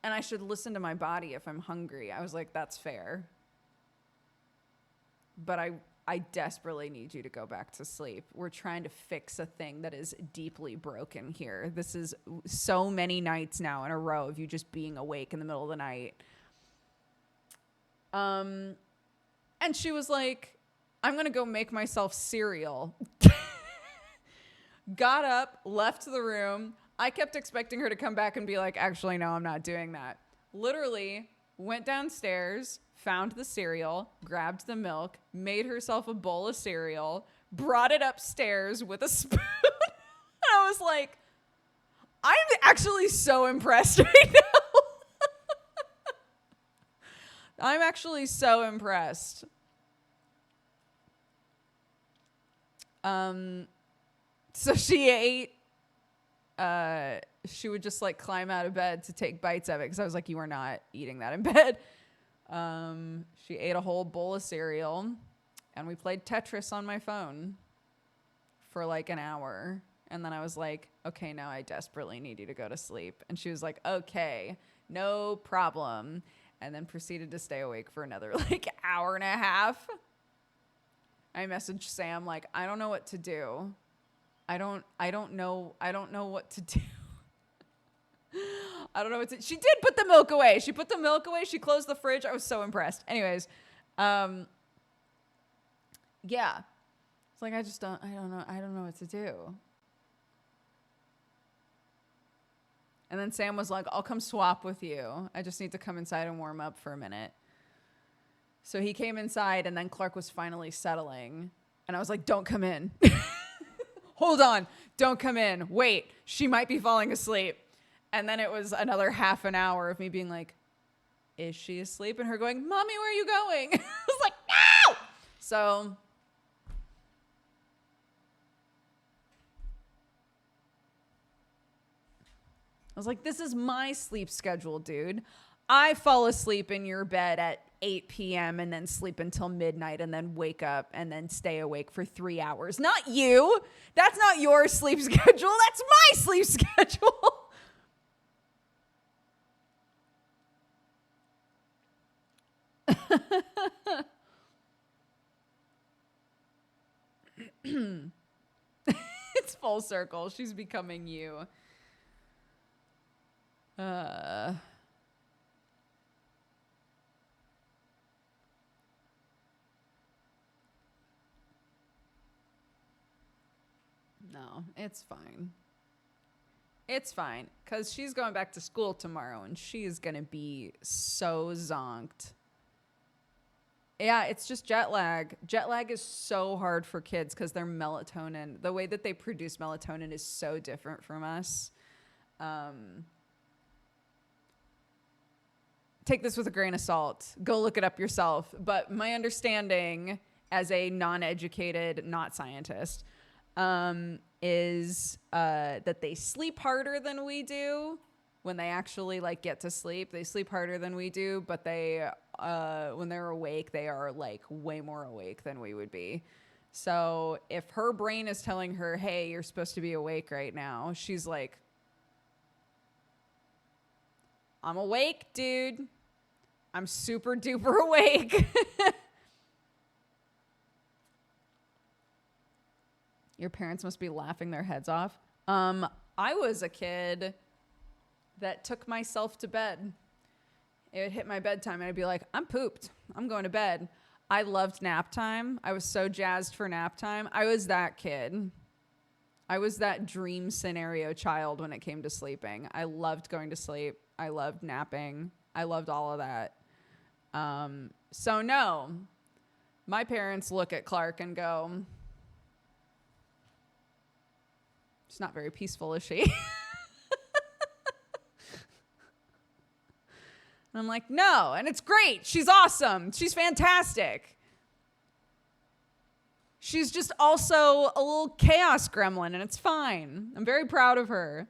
And I should listen to my body if I'm hungry. I was like, that's fair. But I desperately need you to go back to sleep. We're trying to fix a thing that is deeply broken here. This is so many nights now in a row of you just being awake in the middle of the night. And she was like, I'm going to go make myself cereal. Got up, left the room. I kept expecting her to come back and be like, actually, no, I'm not doing that. Literally went downstairs, found the cereal, grabbed the milk, made herself a bowl of cereal, brought it upstairs with a spoon. And I was like, I'm actually so impressed right now. I'm actually so impressed. So she ate. She would just like climb out of bed to take bites of it because I was like, you are not eating that in bed. She ate a whole bowl of cereal and we played Tetris on my phone for like an hour. And then I was like, okay, now I desperately need you to go to sleep. And she was like, okay, no problem. And then proceeded to stay awake for another like hour and a half. I messaged Sam like, I don't know what to do. I don't know what to do. I don't know what to. She did put the milk away. She put the milk away. She closed the fridge. I was so impressed. Anyways, yeah. It's like I don't know what to do. And then Sam was like, I'll come swap with you. I just need to come inside and warm up for a minute. So he came inside and then Clark was finally settling. And I was like, don't come in. Hold on. Don't come in. Wait. She might be falling asleep. And then it was another half an hour of me being like, is she asleep? And her going, Mommy, where are you going? I was like, no! So I was like, this is my sleep schedule, dude. I fall asleep in your bed at 8 p.m. and then sleep until midnight and then wake up and then stay awake for 3 hours. Not you. That's not your sleep schedule. That's my sleep schedule. It's full circle. She's becoming you. No, it's fine. It's fine. Because she's going back to school tomorrow and she is going to be so zonked. Yeah, it's just jet lag. Jet lag is so hard for kids because their melatonin, the way that they produce melatonin is so different from us. Take this with a grain of salt. Go look it up yourself. But my understanding as a non-educated, not scientist, is that they sleep harder than we do when they actually like get to sleep. They sleep harder than we do, but they when they're awake, they are like way more awake than we would be. So if her brain is telling her, hey, you're supposed to be awake right now, she's like, I'm awake, dude. I'm super duper awake. Your parents must be laughing their heads off. I was a kid that took myself to bed. It would hit my bedtime and I'd be like, I'm pooped. I'm going to bed. I loved nap time. I was so jazzed for nap time. I was that kid. I was that dream scenario child when it came to sleeping. I loved going to sleep. I loved napping. I loved all of that. So no, my parents look at Clark and go, she's not very peaceful, is she? And I'm like, no. And it's great. She's awesome. She's fantastic. She's just also a little chaos gremlin, and it's fine. I'm very proud of her.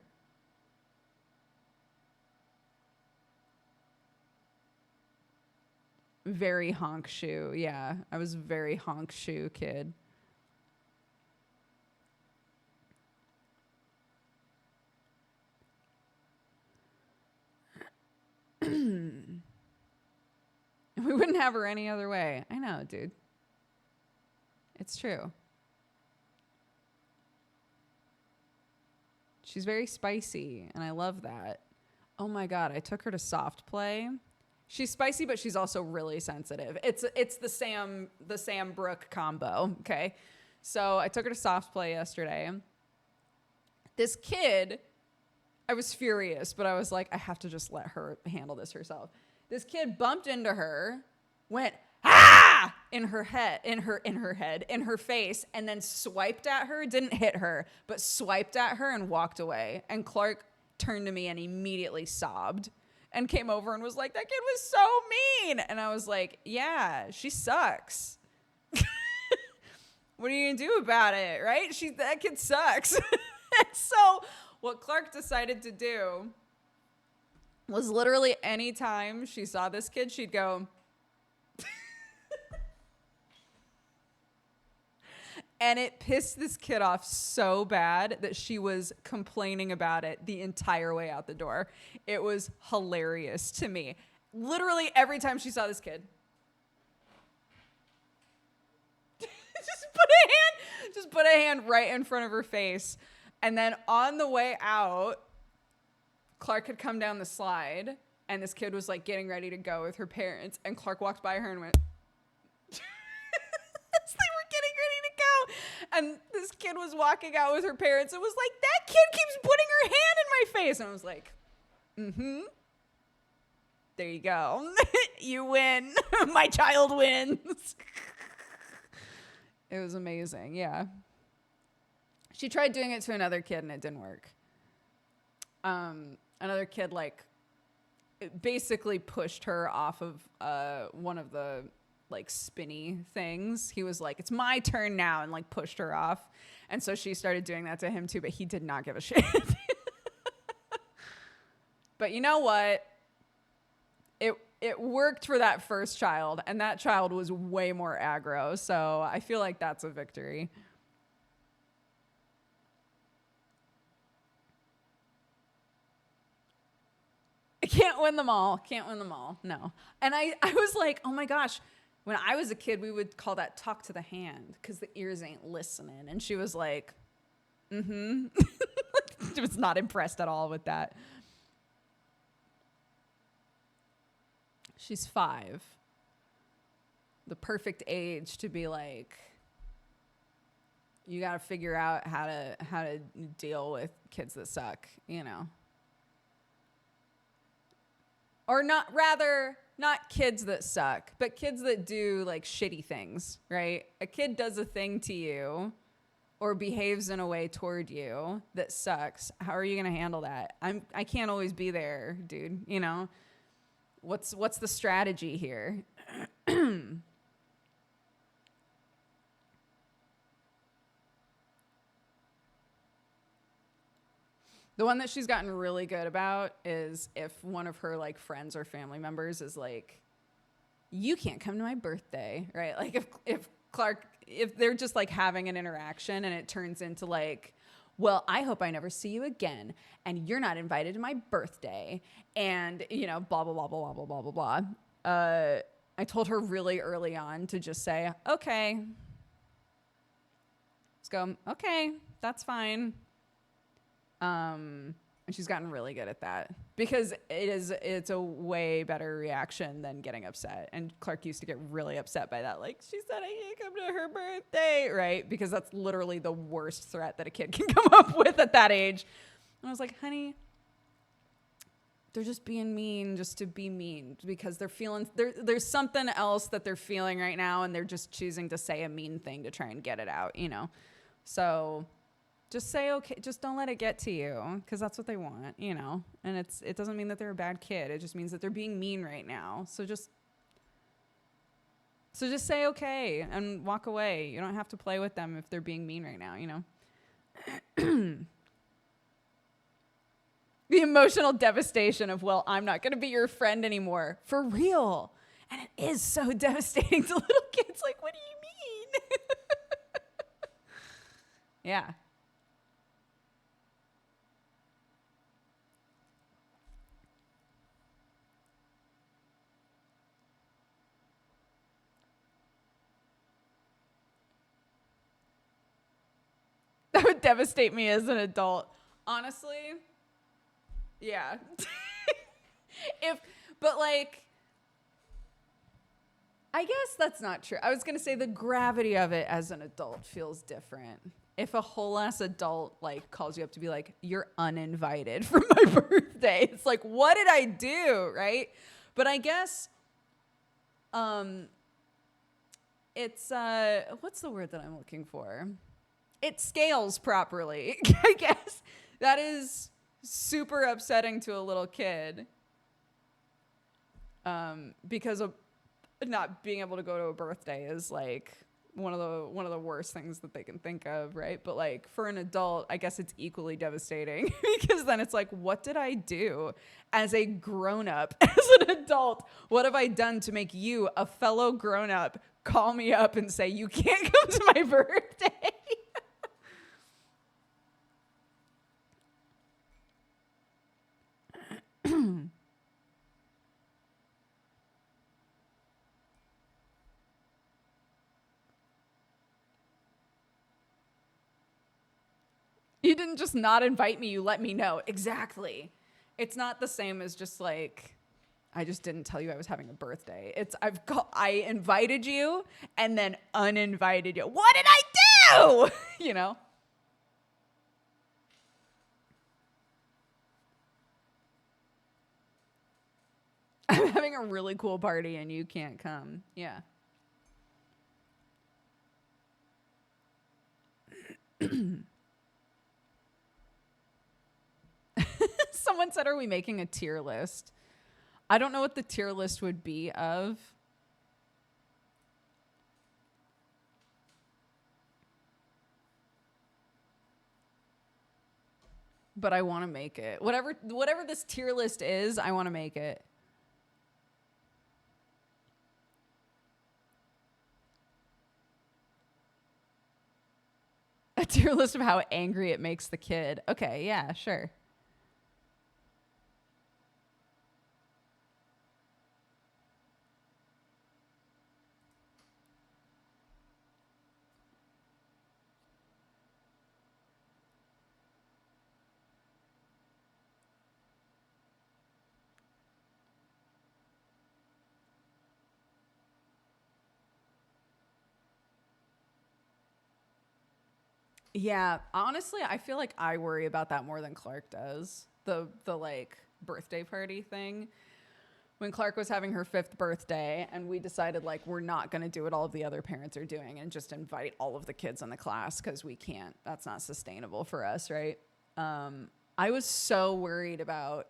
Very honk shoe. Yeah, I was a very honk shoe kid. We wouldn't have her any other way. I know, dude. It's true. She's very spicy, and I love that. Oh my God, I took her to soft play. She's spicy, but she's also really sensitive. It's the Sam Brooke combo, okay? So I took her to soft play yesterday. This kid, I was furious, but I was like, I have to just let her handle this herself. This kid bumped into her, went, ah, in her face, and then swiped at her, didn't hit her, but swiped at her and walked away. And Clark turned to me and immediately sobbed and came over and was like, that kid was so mean. And I was like, yeah, she sucks. What are you gonna do about it, right? That kid sucks. So what Clark decided to do was literally anytime she saw this kid, she'd go, and it pissed this kid off so bad that she was complaining about it the entire way out the door. It was hilarious to me. Literally every time she saw this kid, just put a hand right in front of her face. And then on the way out, Clark had come down the slide, and this kid was like getting ready to go with her parents, and Clark walked by her and went, as they were getting ready to go. And this kid was walking out with her parents and was like, that kid keeps putting her hand in my face. And I was like, there you go. You win. My child wins. It was amazing. Yeah. She tried doing it to another kid and it didn't work. Another kid like basically pushed her off of one of the like spinny things. He was like, it's my turn now, and like pushed her off. And so she started doing that to him too, but he did not give a shit. But you know what? It worked for that first child, and that child was way more aggro. So I feel like that's a victory. I can't win them all. Can't win them all. No. And I was like, oh my gosh. When I was a kid, we would call that talk to the hand because the ears ain't listening. And she was like, She was not impressed at all with that. She's 5. The perfect age to be like, you got to figure out how to deal with kids that suck, you know. Or not kids that suck, but kids that do like shitty things, right? A kid does a thing to you or behaves in a way toward you that sucks. How are you going to handle that? I can't always be there, dude, you know? What's the strategy here? The one that she's gotten really good about is if one of her like friends or family members is like, you can't come to my birthday, right? Like if they're just like having an interaction and it turns into like, well, I hope I never see you again, and you're not invited to my birthday, and you know, blah blah blah blah blah blah blah blah. I told her really early on to just say, okay, let's go. Okay, that's fine. And she's gotten really good at that because it's a way better reaction than getting upset. And Clark used to get really upset by that. Like, she said I can't come to her birthday, right? Because that's literally the worst threat that a kid can come up with at that age. And I was like, honey, they're just being mean just to be mean because they're feeling, there's something else that they're feeling right now. And they're just choosing to say a mean thing to try and get it out, you know? So Just say okay. Just don't let it get to you, because that's what they want, you know. And it doesn't mean that they're a bad kid. It just means that they're being mean right now. So just say okay and walk away. You don't have to play with them if they're being mean right now, you know. The emotional devastation of, well, I'm not going to be your friend anymore. For real. And it is so devastating to little kids. Like, what do you mean? Yeah. That would devastate me as an adult. Honestly, yeah. But like, I guess that's not true. I was going to say the gravity of it as an adult feels different. If a whole ass adult like calls you up to be like, you're uninvited for my birthday, it's like, what did I do? Right. But I guess, it's, what's the word that I'm looking for? It scales properly. I guess that is super upsetting to a little kid. Because of not being able to go to a birthday is like one of the worst things that they can think of, right? But like for an adult, I guess it's equally devastating because then it's like, what did I do as a grown up, as an adult? What have I done to make you, a fellow grown up, call me up and say you can't come to my birthday? You didn't just not invite me, you let me know. Exactly. It's not the same as just like, I just didn't tell you I was having a birthday. I invited you and then uninvited you. What did I do? You know? I'm having a really cool party and you can't come. Yeah. Someone said, are we making a tier list? I don't know what the tier list would be of. But I want to make it. Whatever this tier list is, I want to make it. A tier list of how angry it makes the kid. Okay, yeah, sure. Yeah, honestly, I feel like I worry about that more than Clark does. The like birthday party thing. When Clark was having her 5th birthday and we decided like we're not going to do what all of the other parents are doing and just invite all of the kids in the class because we can't. That's not sustainable for us, right? I was so worried about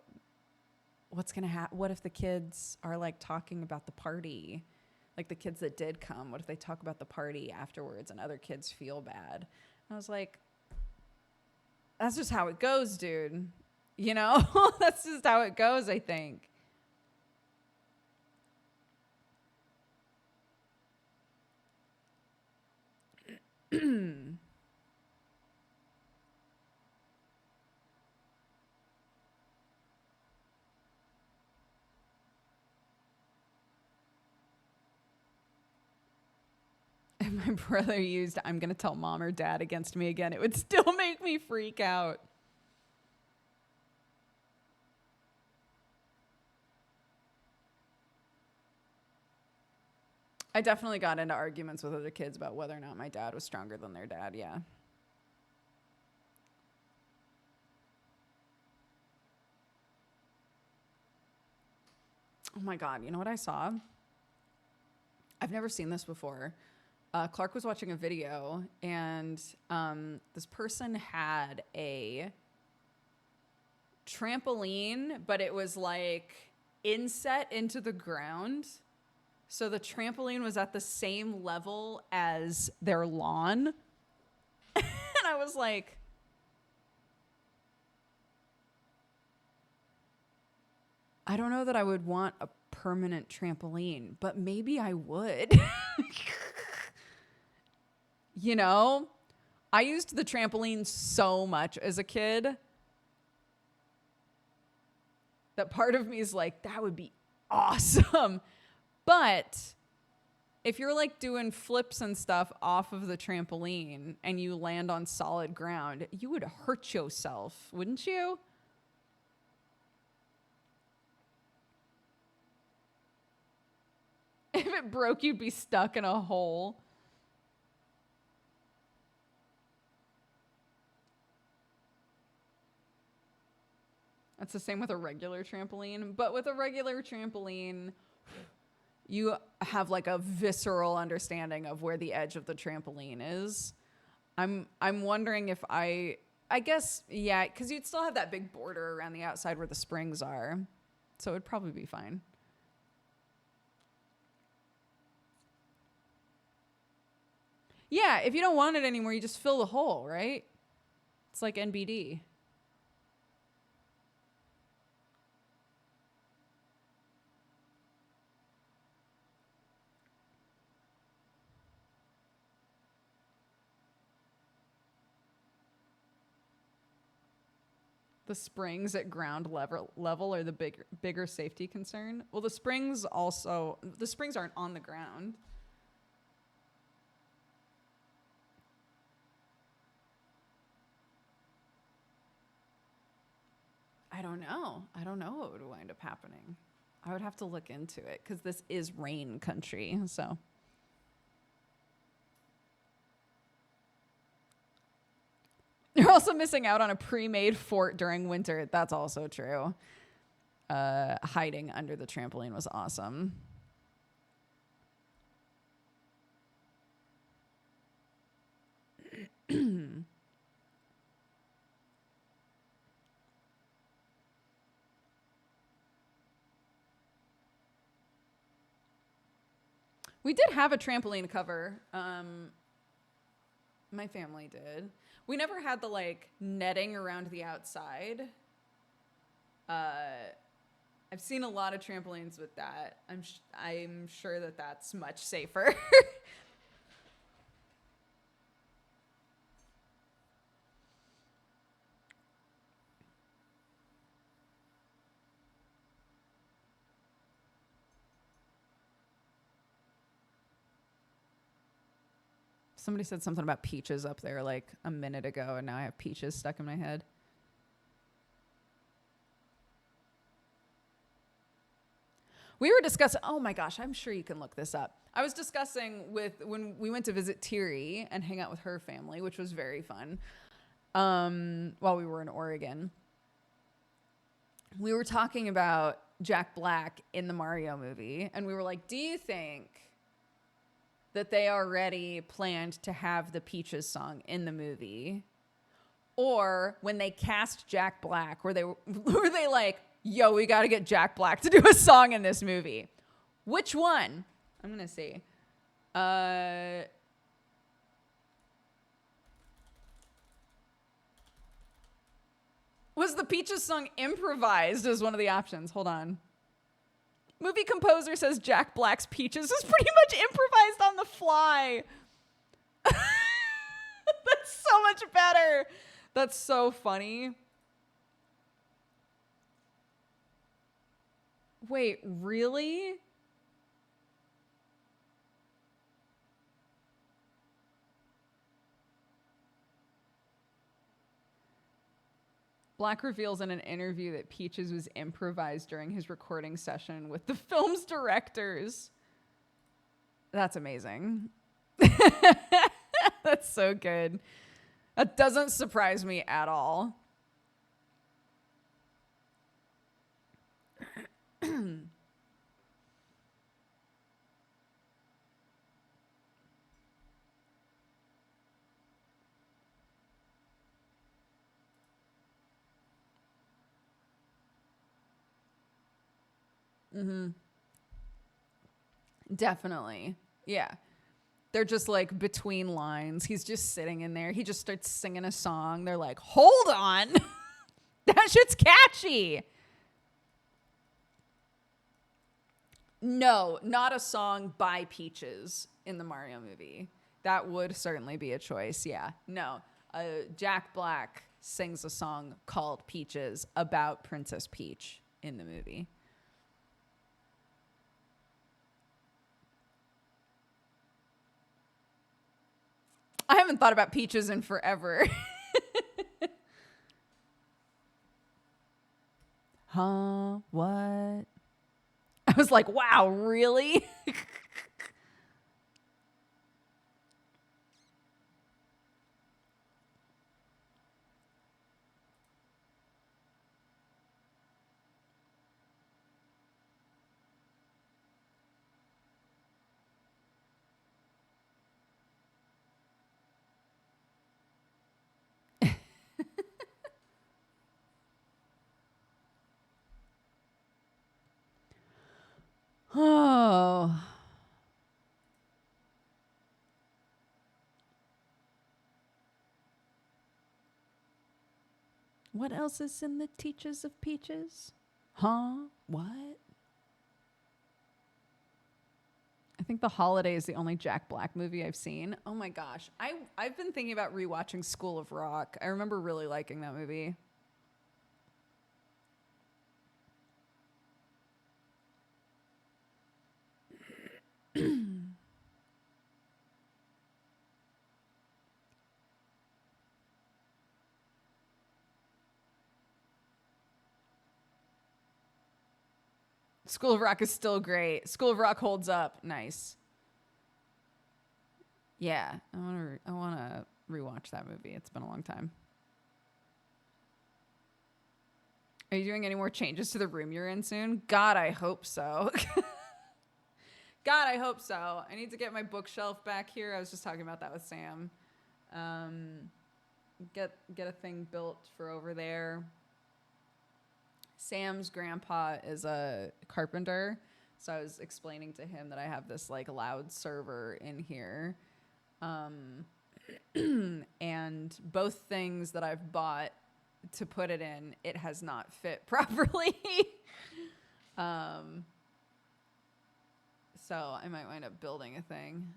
what's going to happen. What if the kids are like talking about the party? Like the kids that did come, what if they talk about the party afterwards and other kids feel bad? I was like, that's just how it goes, dude. You know, that's just how it goes, I think. If my brother used, I'm going to tell mom or dad against me again, it would still make me freak out. I definitely got into arguments with other kids about whether or not my dad was stronger than their dad. Yeah. Oh my God. You know what I saw? I've never seen this before. Clark was watching a video, and this person had a trampoline, but it was like inset into the ground. So the trampoline was at the same level as their lawn. And I was like, I don't know that I would want a permanent trampoline, but maybe I would. You know, I used the trampoline so much as a kid that part of me is like, that would be awesome. But if you're like doing flips and stuff off of the trampoline and you land on solid ground, you would hurt yourself, wouldn't you? If it broke, you'd be stuck in a hole. That's the same with a regular trampoline. But with a regular trampoline, you have like a visceral understanding of where the edge of the trampoline is. I'm wondering if I guess, yeah, because you'd still have that big border around the outside where the springs are. So it would probably be fine. Yeah, if you don't want it anymore, you just fill the hole, right? It's like NBD. The springs at ground level are the bigger safety concern. Well, the springs aren't on the ground. I don't know. I don't know what would wind up happening. I would have to look into it because this is rain country. So. You're also missing out on a pre-made fort during winter. That's also true. Hiding under the trampoline was awesome. We did have a trampoline cover. My family did. We never had the like netting around the outside. I've seen a lot of trampolines with that. I'm sure that that's much safer. Somebody said something about peaches up there like a minute ago, and now I have peaches stuck in my head. We were discussing, oh my gosh, I'm sure you can look this up. I was discussing when we went to visit Thierry and hang out with her family, which was very fun, while we were in Oregon. We were talking about Jack Black in the Mario movie, and we were like, do you think that they already planned to have the Peaches song in the movie? Or when they cast Jack Black, were they like, yo, we got to get Jack Black to do a song in this movie? Which one? I'm going to see. Was the Peaches song improvised as one of the options? Hold on. Movie composer says Jack Black's Peaches was pretty much improvised on the fly. That's so much better. That's so funny. Wait, really? Black reveals in an interview that Peaches was improvised during his recording session with the film's directors. That's amazing. That's so good. That doesn't surprise me at all. Definitely. Yeah. They're just like between lines. He's just sitting in there. He just starts singing a song. They're like, hold on. That shit's catchy. No, not a song by Peaches in the Mario movie. That would certainly be a choice. Yeah. No. Jack Black sings a song called Peaches about Princess Peach in the movie. I haven't thought about Peaches in forever. Huh? What? I was like, wow, really? Oh. What else is in the Teaches of Peaches? Huh? What? I think The Holiday is the only Jack Black movie I've seen. Oh my gosh. I've been thinking about rewatching School of Rock. I remember really liking that movie. School of Rock is still great. School of Rock holds up. Nice. Yeah, I want to rewatch that movie. It's been a long time. Are you doing any more changes to the room you're in soon? God, I hope so. God, I hope so. I need to get my bookshelf back here. I was just talking about that with Sam. Get a thing built for over there. Sam's grandpa is a carpenter, so I was explaining to him that I have this like loud server in here. And both things that I've bought to put it in, it has not fit properly. So I might wind up building a thing.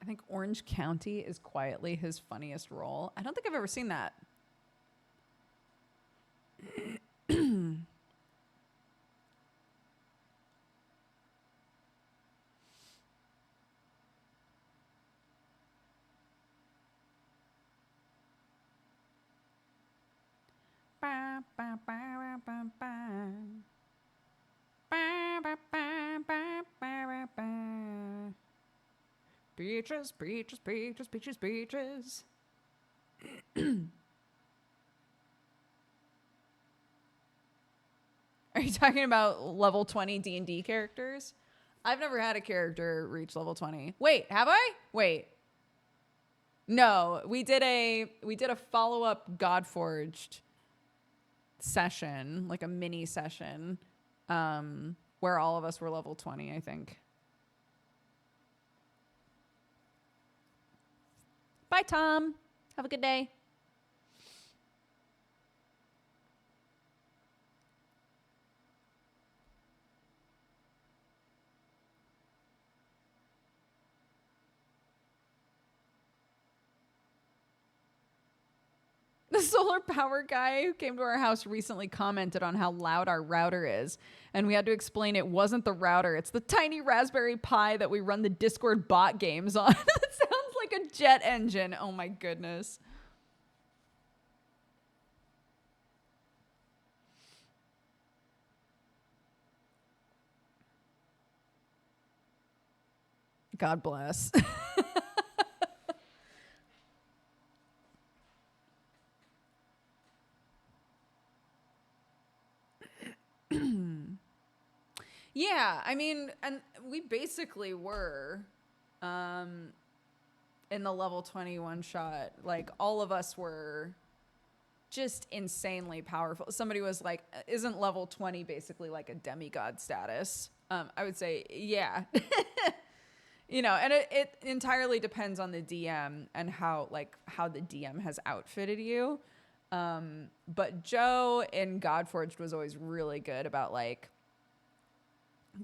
I think Orange County is quietly his funniest role. I don't think I've ever seen that. Beaches, beaches, beaches, beaches, beaches. Are you talking about level 20 D&D characters? I've never had a character reach level 20. Wait, have I? Wait. No, we did a follow-up Godforged session, like a mini session, where all of us were level 20, I think. Bye, Tom. Have a good day. The solar power guy who came to our house recently commented on how loud our router is. And we had to explain it wasn't the router. It's the tiny Raspberry Pi that we run the Discord bot games on. That sounds like a jet engine. Oh my goodness. God bless. Yeah, I mean, and we basically were in the level 21 shot. Like, all of us were just insanely powerful. Somebody was like, isn't level 20 basically like a demigod status? I would say, yeah. And it entirely depends on the DM and how the DM has outfitted you. But Joe in Godforged was always really good about like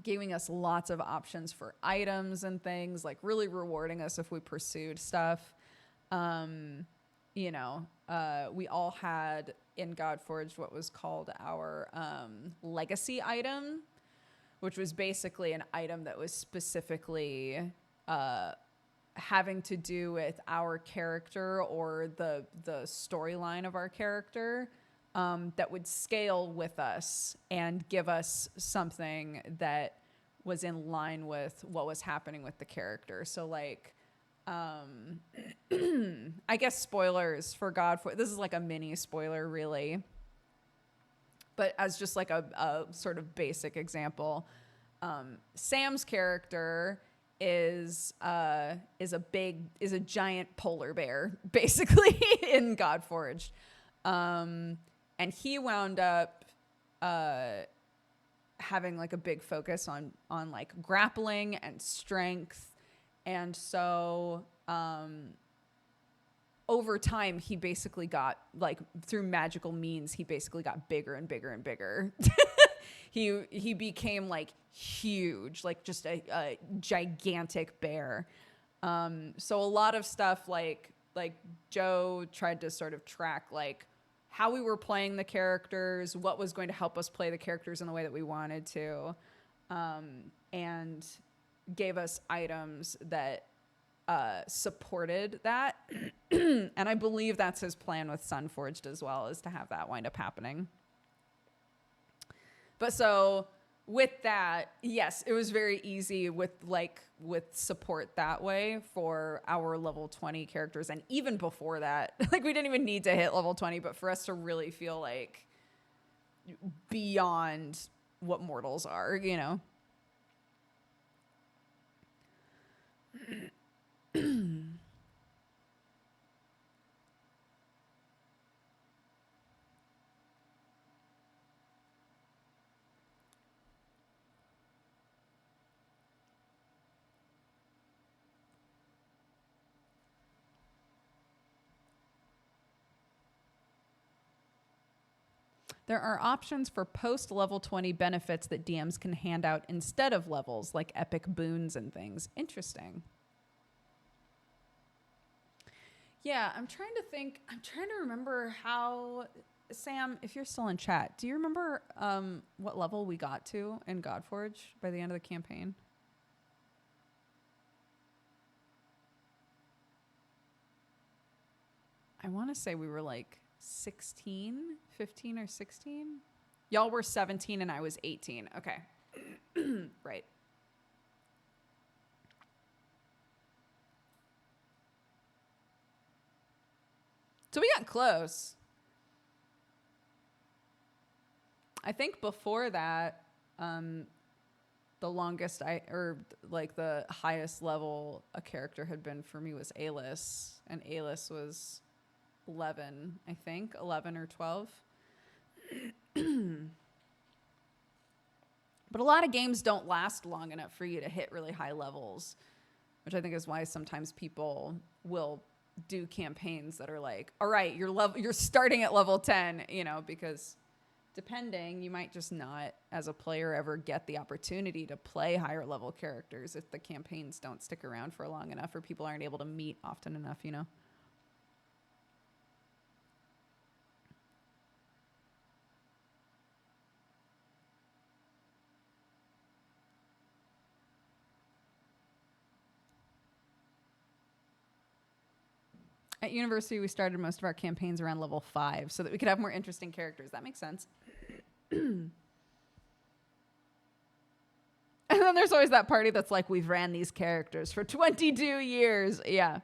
giving us lots of options for items and things, like really rewarding us if we pursued stuff. We all had in Godforged what was called our legacy item, which was basically an item that was specifically having to do with our character or the storyline of our character, that would scale with us and give us something that was in line with what was happening with the character. So like, I guess spoilers for this is like a mini spoiler really, but as just like a sort of basic example, Sam's character is a giant polar bear basically in Godforged. And he wound up having like a big focus on like grappling and strength. And so over time, he basically got like through magical means, he basically got bigger and bigger and bigger. He became like huge, like just a gigantic bear. So a lot of stuff like Joe tried to sort of track like how we were playing the characters, what was going to help us play the characters in the way that we wanted to, and gave us items that supported that. And I believe that's his plan with Sunforged as well, is to have that wind up happening. But so with that, yes, it was very easy with support that way for our level 20 characters. And even before that, like we didn't even need to hit level 20, but for us to really feel like beyond what mortals are, There are options for post-level 20 benefits that DMs can hand out instead of levels, like epic boons and things. Interesting. Yeah, I'm trying to remember how... Sam, if you're still in chat, do you remember what level we got to in Godforge by the end of the campaign? I want to say we were like 15 or 16. Y'all were 17 and I was 18. Okay. Right. So we got close. I think before that, the longest the highest level a character had been for me was Alis, and Alis was 11, I think, 11 or 12. But a lot of games don't last long enough for you to hit really high levels, which I think is why sometimes people will do campaigns that are like, all right, you're starting at level 10, because depending, you might just not, as a player, ever get the opportunity to play higher level characters if the campaigns don't stick around for long enough or people aren't able to meet often enough, At university, we started most of our campaigns around level 5 so that we could have more interesting characters. That makes sense. And then there's always that party that's like, we've ran these characters for 22 years. Yeah.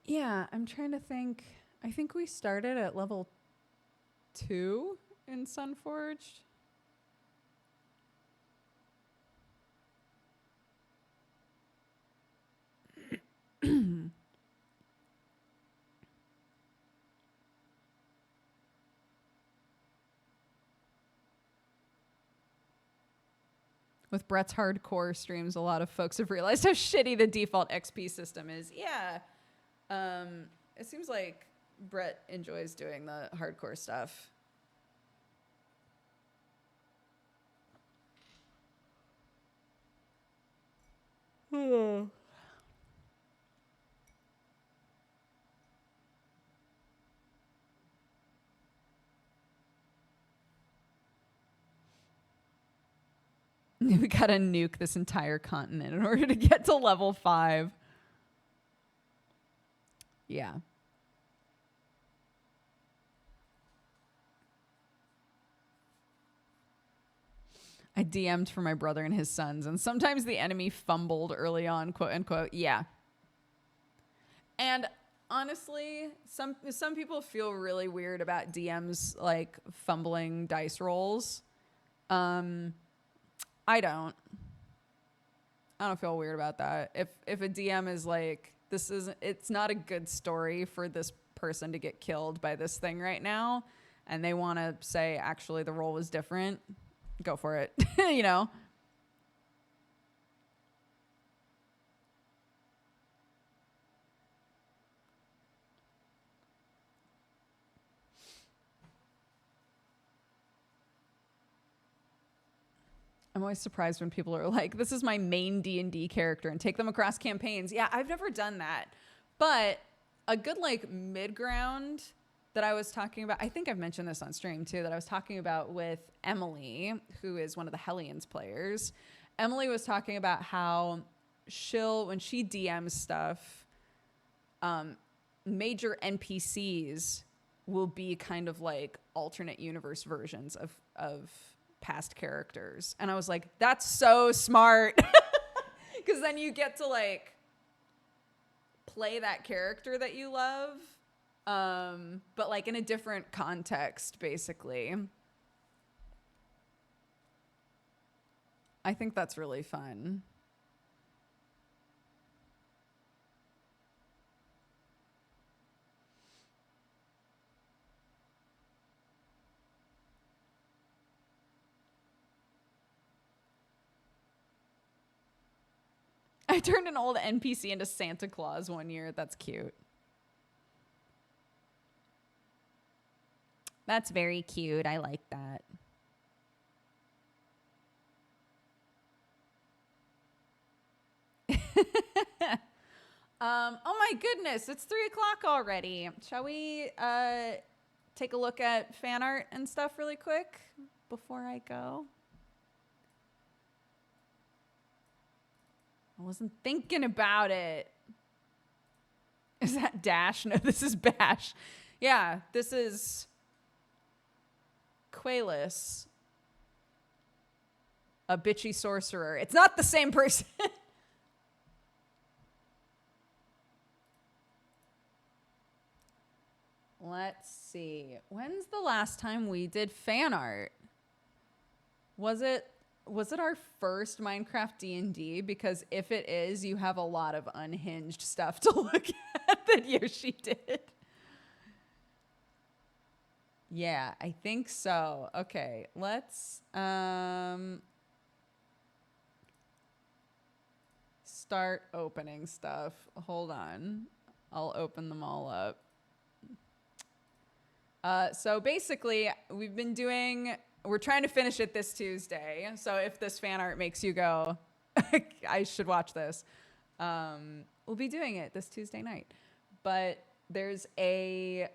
Yeah, I'm trying to think. I think we started at level 2 in Sunforged. With Brett's hardcore streams, a lot of folks have realized how shitty the default XP system is. Yeah. It seems like Brett enjoys doing the hardcore stuff. We gotta nuke this entire continent in order to get to level 5. Yeah. I DM'd for my brother and his sons, and sometimes the enemy fumbled early on, quote unquote. Yeah. And honestly, some people feel really weird about DMs like fumbling dice rolls. I don't feel weird about that. If a DM is like, it's not a good story for this person to get killed by this thing right now, and they want to say actually the roll was different, go for it. You know. I'm always surprised when people are like, this is my main D&D character and take them across campaigns. Yeah, I've never done that. But a good like mid-ground that I was talking about, I think I've mentioned this on stream too, that I was talking about with Emily, who is one of the Hellions players. Emily was talking about how when she DMs stuff, major NPCs will be kind of like alternate universe versions of past characters. And I was like, that's so smart. Because then you get to like play that character that you love, but like in a different context, basically. I think that's really fun. I turned an old NPC into Santa Claus one year. That's cute. That's very cute. I like that. Oh my goodness, it's 3:00 already. Shall we take a look at fan art and stuff really quick before I go? I wasn't thinking about it. Is that Dash? No, this is Bash. Yeah, this is Qualis, a bitchy sorcerer. It's not the same person. Let's see. When's the last time we did fan art? Was it our first Minecraft D&D? Because if it is, you have a lot of unhinged stuff to look at that Yoshi did. Yeah, I think so. Okay, let's start opening stuff. Hold on. I'll open them all up. So basically, we're trying to finish it this Tuesday. So if this fan art makes you go, I should watch this, we'll be doing it this Tuesday night. But there's a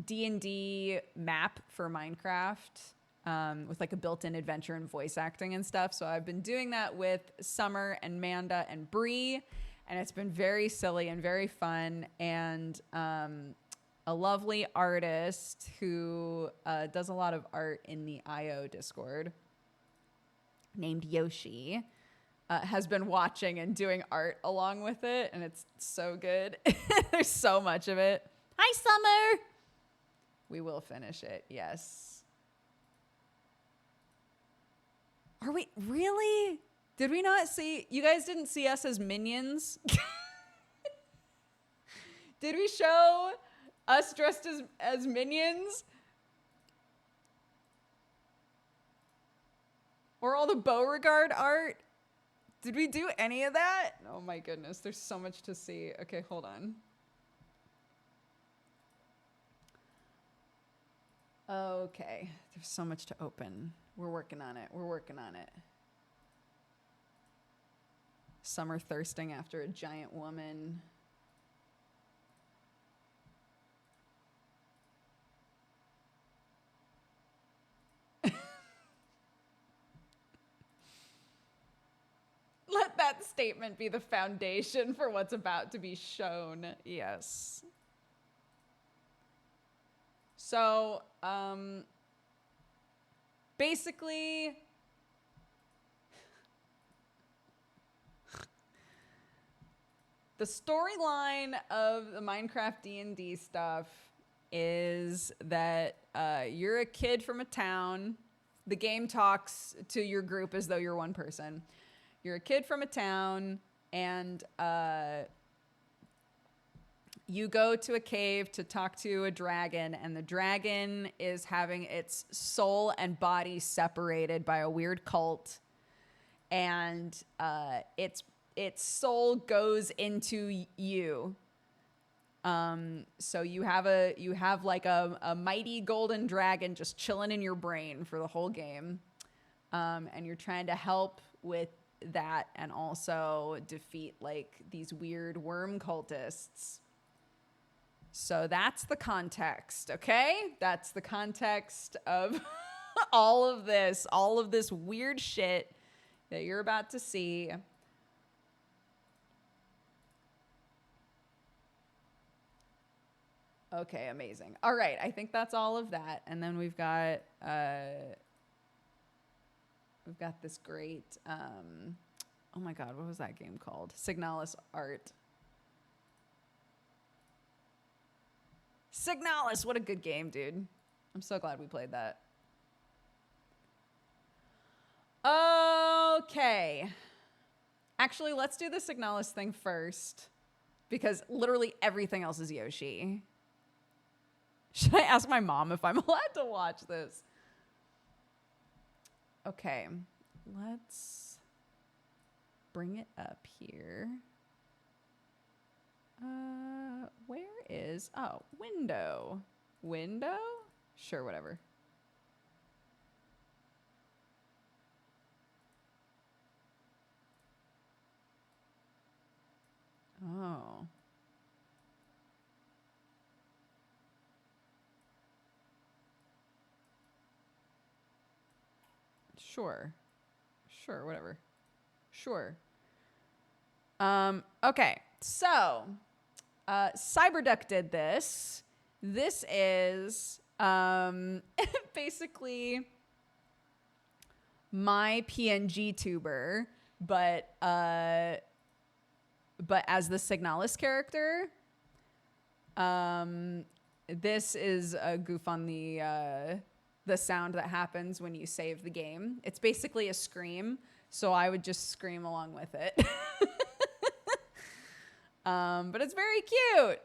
D&D map for Minecraft with like a built-in adventure and voice acting and stuff. So I've been doing that with Summer and Manda and Bree, and it's been very silly and very fun. And a lovely artist who does a lot of art in the IO Discord named Yoshi has been watching and doing art along with it, and it's so good. There's so much of it. Hi, Summer. We will finish it. Yes. Are we really? Did we not see? You guys didn't see us as minions? Did we show us dressed as minions? Or all the Beauregard art? Did we do any of that? Oh my goodness, there's so much to see. Okay, hold on. Okay, there's so much to open. We're working on it. We're working on it. Summer thirsting after a giant woman. Let that statement be the foundation for what's about to be shown. Yes. So, basically, the storyline of the Minecraft D&D stuff is that you're a kid from a town. The game talks to your group as though you're one person. You're a kid from a town, and you go to a cave to talk to a dragon, and the dragon is having its soul and body separated by a weird cult, and its soul goes into you. So you have like a mighty golden dragon just chilling in your brain for the whole game, and you're trying to help with that and also defeat like these weird worm cultists. So that's the context, okay? That's the context of all of this weird shit that you're about to see. Okay, amazing. All right, I think that's all of that. And then we've got this great, oh my God, what was that game called? Signalis art. Signalis, what a good game, dude. I'm so glad we played that. Okay. Actually, let's do the Signalis thing first, because literally everything else is Yoshi. Should I ask my mom if I'm allowed to watch this? Okay, let's bring it up here. Where is, oh, window. Window? Sure, whatever. Oh. Sure. Sure, whatever. Sure. Okay, so Cyberduck did this. This is basically my PNG tuber, but as the Signalis character. This is a goof on the sound that happens when you save the game. It's basically a scream, so I would just scream along with it. But it's very cute.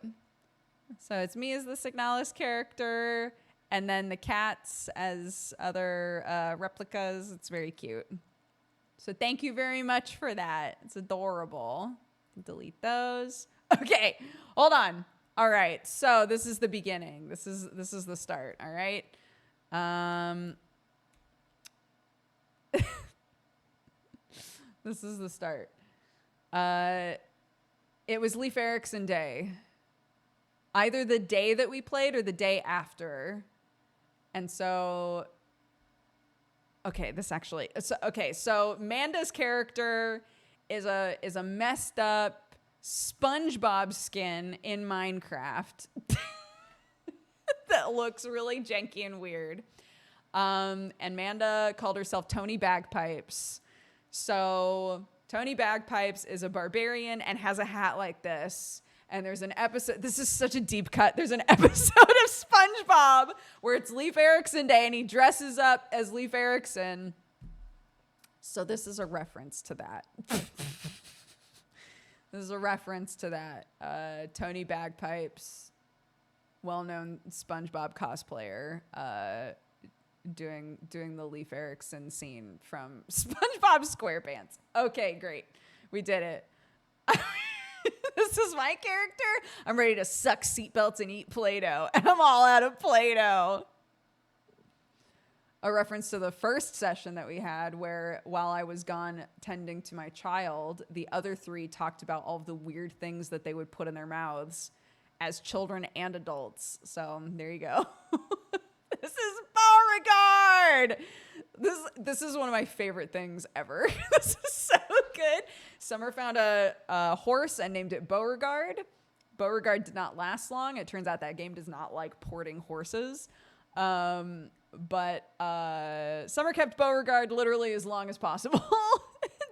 So it's me as the Signalis character, and then the cats as other replicas. It's very cute. So thank you very much for that. It's adorable. Delete those. Okay, hold on. All right, so this is the beginning. This is the start. All right. This is the start. It was Leif Erikson Day. Either the day that we played or the day after. And so, okay, so Manda's character is a messed up SpongeBob skin in Minecraft that looks really janky and weird. And Manda called herself Tony Bagpipes. So Tony Bagpipes is a barbarian and has a hat like this. And there's an episode, this is such a deep cut. There's an episode of SpongeBob where it's Leif Erikson Day and he dresses up as Leif Erikson. So this is a reference to that. This is a reference to that. Tony Bagpipes, well-known SpongeBob cosplayer, doing the Leif Erikson scene from SpongeBob SquarePants. Okay, great. We did it. This is my character. I'm ready to suck seatbelts and eat Play-Doh. And I'm all out of Play-Doh. A reference to the first session that we had where while I was gone tending to my child, the other three talked about all of the weird things that they would put in their mouths as children and adults. So there you go. This is Beauregard. This is one of my favorite things ever. This is so good. Summer found a horse and named it Beauregard. Beauregard did not last long. It turns out that game does not like porting horses. But Summer kept Beauregard literally as long as possible.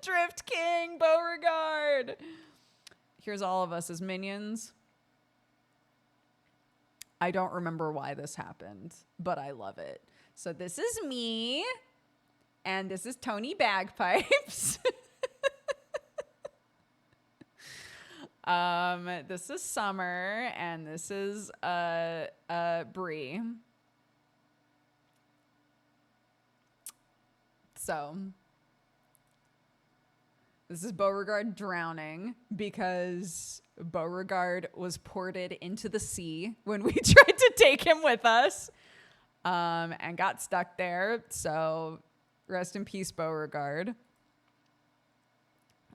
Drift King, Beauregard. Here's all of us as minions. I don't remember why this happened, but I love it. So this is me, and this is Tony Bagpipes. This is Summer, and this is Bree. So this is Beauregard drowning because Beauregard was ported into the sea when we tried to take him with us, and got stuck there. So rest in peace, Beauregard.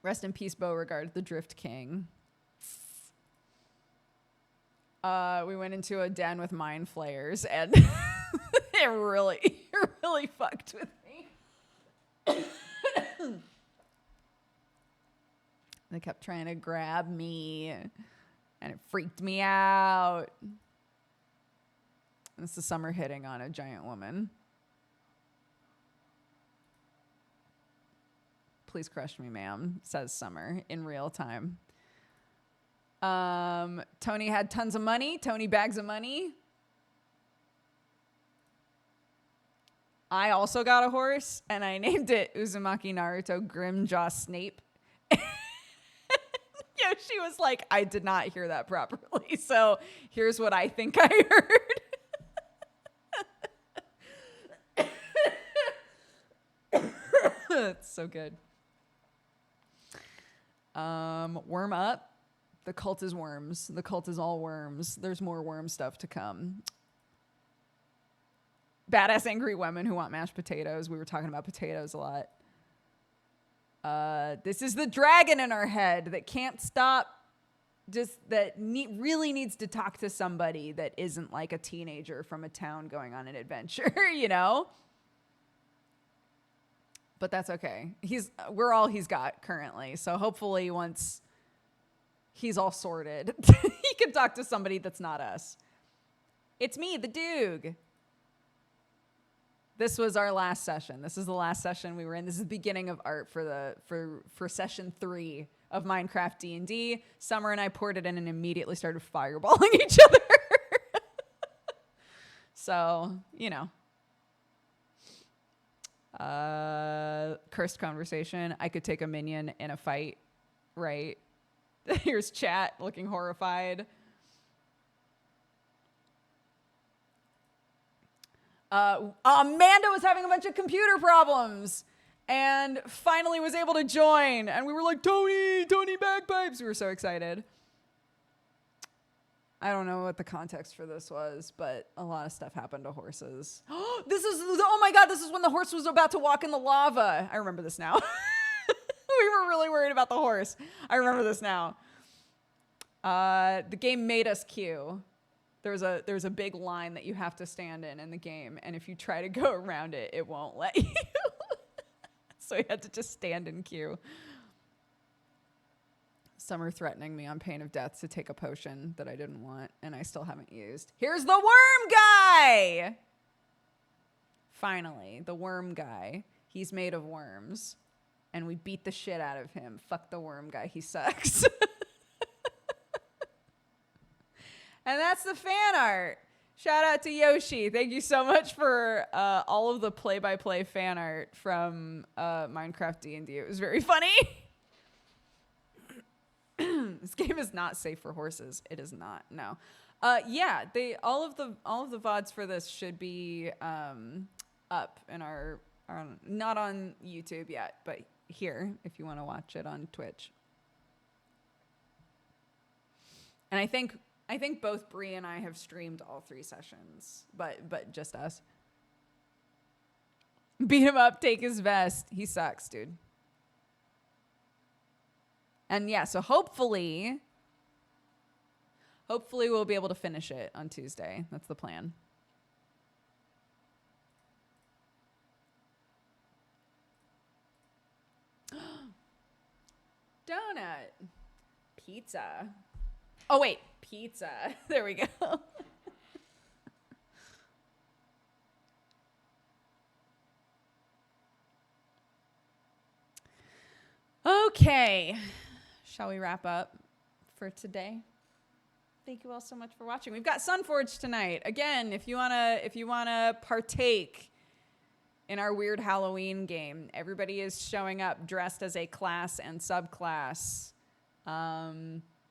Rest in peace, Beauregard, the Drift King. We went into a den with mind flayers, and it really fucked with me. They kept trying to grab me, and it freaked me out. This is Summer hitting on a giant woman. Please crush me, ma'am, says Summer in real time. Tony had tons of money. Tony bags of money. I also got a horse, and I named it Uzumaki Naruto Grimjaw Snape. She was like, I did not hear that properly. So here's what I think I heard. It's so good. Worm up. The cult is worms. The cult is all worms. There's more worm stuff to come. Badass angry women who want mashed potatoes. We were talking about potatoes a lot. This is the dragon in our head that can't stop, just that really needs to talk to somebody that isn't like a teenager from a town going on an adventure, you know? But that's okay. We're all he's got currently. So hopefully once he's all sorted, he can talk to somebody that's not us. It's me, the Doog. This was our last session. This is the last session we were in. This is the beginning of art for session 3 of Minecraft D&D. Summer and I poured it in and immediately started fireballing each other. So, you know. Cursed conversation. I could take a minion in a fight, right? Here's chat looking horrified. Amanda was having a bunch of computer problems and finally was able to join. And we were like, Tony Bagpipes. We were so excited. I don't know what the context for this was, but a lot of stuff happened to horses. Oh my God, this is when the horse was about to walk in the lava. I remember this now. We were really worried about the horse. I remember this now. The game made us queue. There's a big line that you have to stand in the game, and if you try to go around it, it won't let you. So you had to just stand in queue. Summer threatening me on pain of death to take a potion that I didn't want, and I still haven't used. Here's the worm guy! Finally, the worm guy. He's made of worms. and we beat the shit out of him. Fuck the worm guy. He sucks. And that's the fan art. Shout out to Yoshi. Thank you so much for all of the play-by-play fan art from Minecraft D&D. It was very funny. This game is not safe for horses. It is not. No. Yeah, all of the VODs for this should be up in our not on YouTube yet, but here if you want to watch it on Twitch. And I think both Bree and I have streamed all 3 sessions, but just us. Beat him up, take his vest. He sucks, dude. And yeah, so hopefully we'll be able to finish it on Tuesday. That's the plan. Donut. Pizza. Oh, wait. Pizza. There we go. Okay. Shall we wrap up for today? Thank you all so much for watching. We've got Sunforge tonight. Again, if you wanna partake in our weird Halloween game, everybody is showing up dressed as a class and subclass.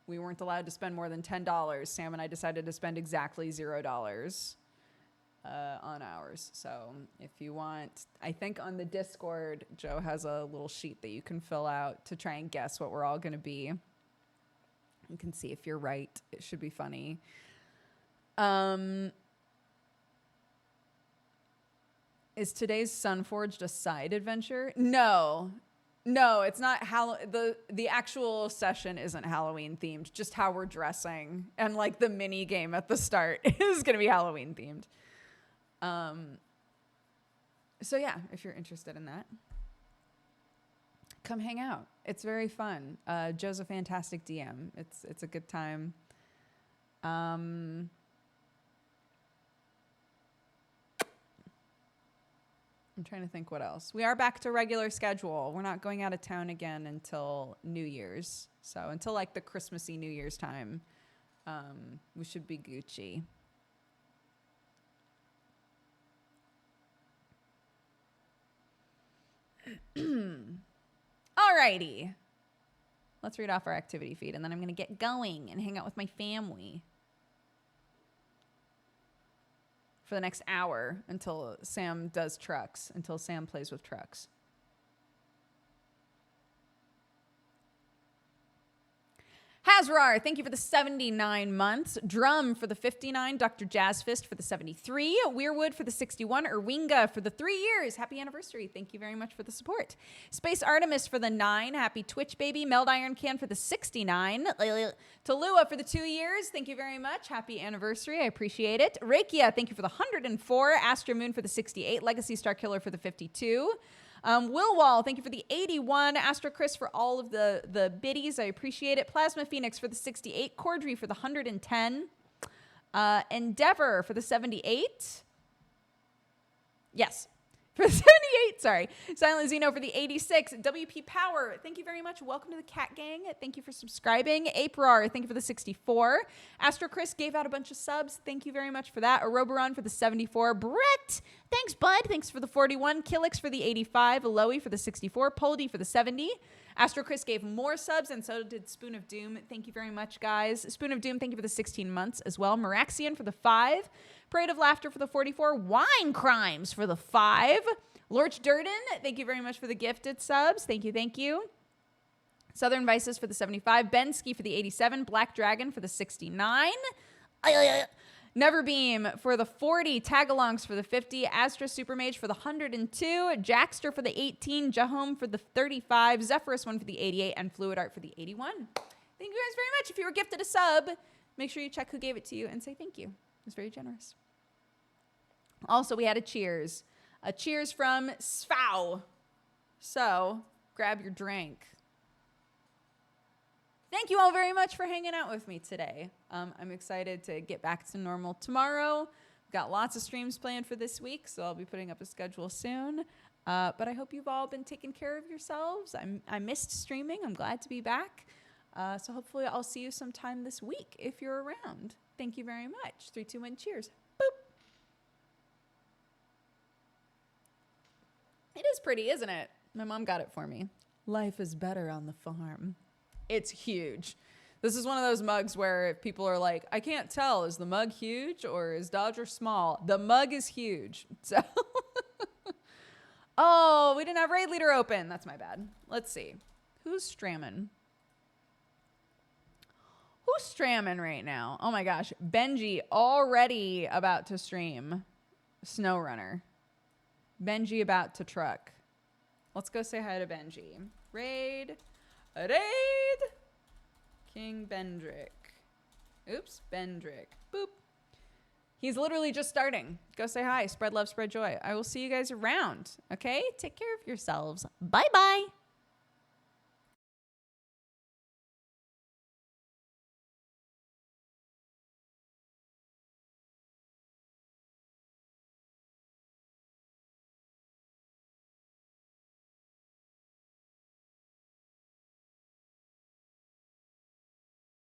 We weren't allowed to spend more than $10. Sam and I decided to spend exactly $0 on ours. So if you want, I think on the Discord, Joe has a little sheet that you can fill out to try and guess what we're all going to be. You can see if you're right. It should be funny. Is today's Sunforged a side adventure? No, it's not. The actual session isn't Halloween themed. Just how we're dressing and like the mini game at the start is going to be Halloween themed. So yeah, if you're interested in that, come hang out. It's very fun. Joe's a fantastic DM. It's a good time. I'm trying to think what else. We are back to regular schedule. We're not going out of town again until New Year's. So until like the Christmassy New Year's time, we should be Gucci. Alrighty. Let's read off our activity feed, and then I'm going to get going and hang out with my family for the next hour until Sam does trucks, until Sam plays with trucks. Hazrar, thank you for the 79 months. Drum for the 59. Dr. Jazzfist for the 73. Weirwood for the 61. Erwinga for the 3 years. Happy anniversary. Thank you very much for the support. Space Artemis for the 9. Happy Twitch baby. Meld Iron Can for the 69. Talua for the 2 years. Thank you very much. Happy anniversary. I appreciate it. Rekia, thank you for the 104. Astra Moon for the 68. Legacy Star Killer for the 52. Willwall, thank you for the 81. Astro Chris for all of the biddies. I appreciate it. Plasma Phoenix for the 68. Cordry for the 110. Endeavor for the 78. Yes. For the 78, sorry. Silent Zeno for the 86. WP Power, thank you very much. Welcome to the Cat Gang. Thank you for subscribing. Aprar, thank you for the 64. Astro Chris gave out a bunch of subs. Thank you very much for that. Aroboron for the 74. Brett, thanks, bud. Thanks for the 41. Killix for the 85. Aloe for the 64. Poldy for the 70. Astro Chris gave more subs, and so did Spoon of Doom. Thank you very much, guys. Spoon of Doom, thank you for the 16 months as well. Meraxian for the 5. Parade of Laughter for the 44. Wine Crimes for the 5. Lorch Durden, thank you very much for the gifted subs. Thank you, thank you. Southern Vices for the 75. Bensky for the 87. Black Dragon for the 69. Neverbeam for the 40. Tagalongs for the 50. Astra Supermage for the 102. Jackster for the 18. Jahome for the 35. Zephyrus 1 for the 88. And Fluid Art for the 81. Thank you guys very much. If you were gifted a sub, make sure you check who gave it to you and say thank you. It's very generous. Also, we had a cheers. A cheers from Sfow. So, grab your drink. Thank you all very much for hanging out with me today. I'm excited to get back to normal tomorrow. We've got lots of streams planned for this week, so I'll be putting up a schedule soon. But I hope you've all been taking care of yourselves. I missed streaming. I'm glad to be back. So hopefully I'll see you sometime this week if you're around. Thank you very much. 3, 2, 1, cheers. Boop. It is pretty, isn't it? My mom got it for me. Life is better on the farm. It's huge. This is one of those mugs where if people are like, I can't tell, is the mug huge or is Dodger small? The mug is huge. So, oh, we didn't have Raid Leader open. That's my bad. Let's see. Who's stramming? Who's stramming right now? Oh my gosh. Benji already about to stream SnowRunner. Benji about to truck. Let's go say hi to Benji. Raid. King Bendrick. Oops, Bendrick. Boop. He's literally just starting. Go say hi. Spread love, spread joy. I will see you guys around. Okay? Take care of yourselves. Bye-bye.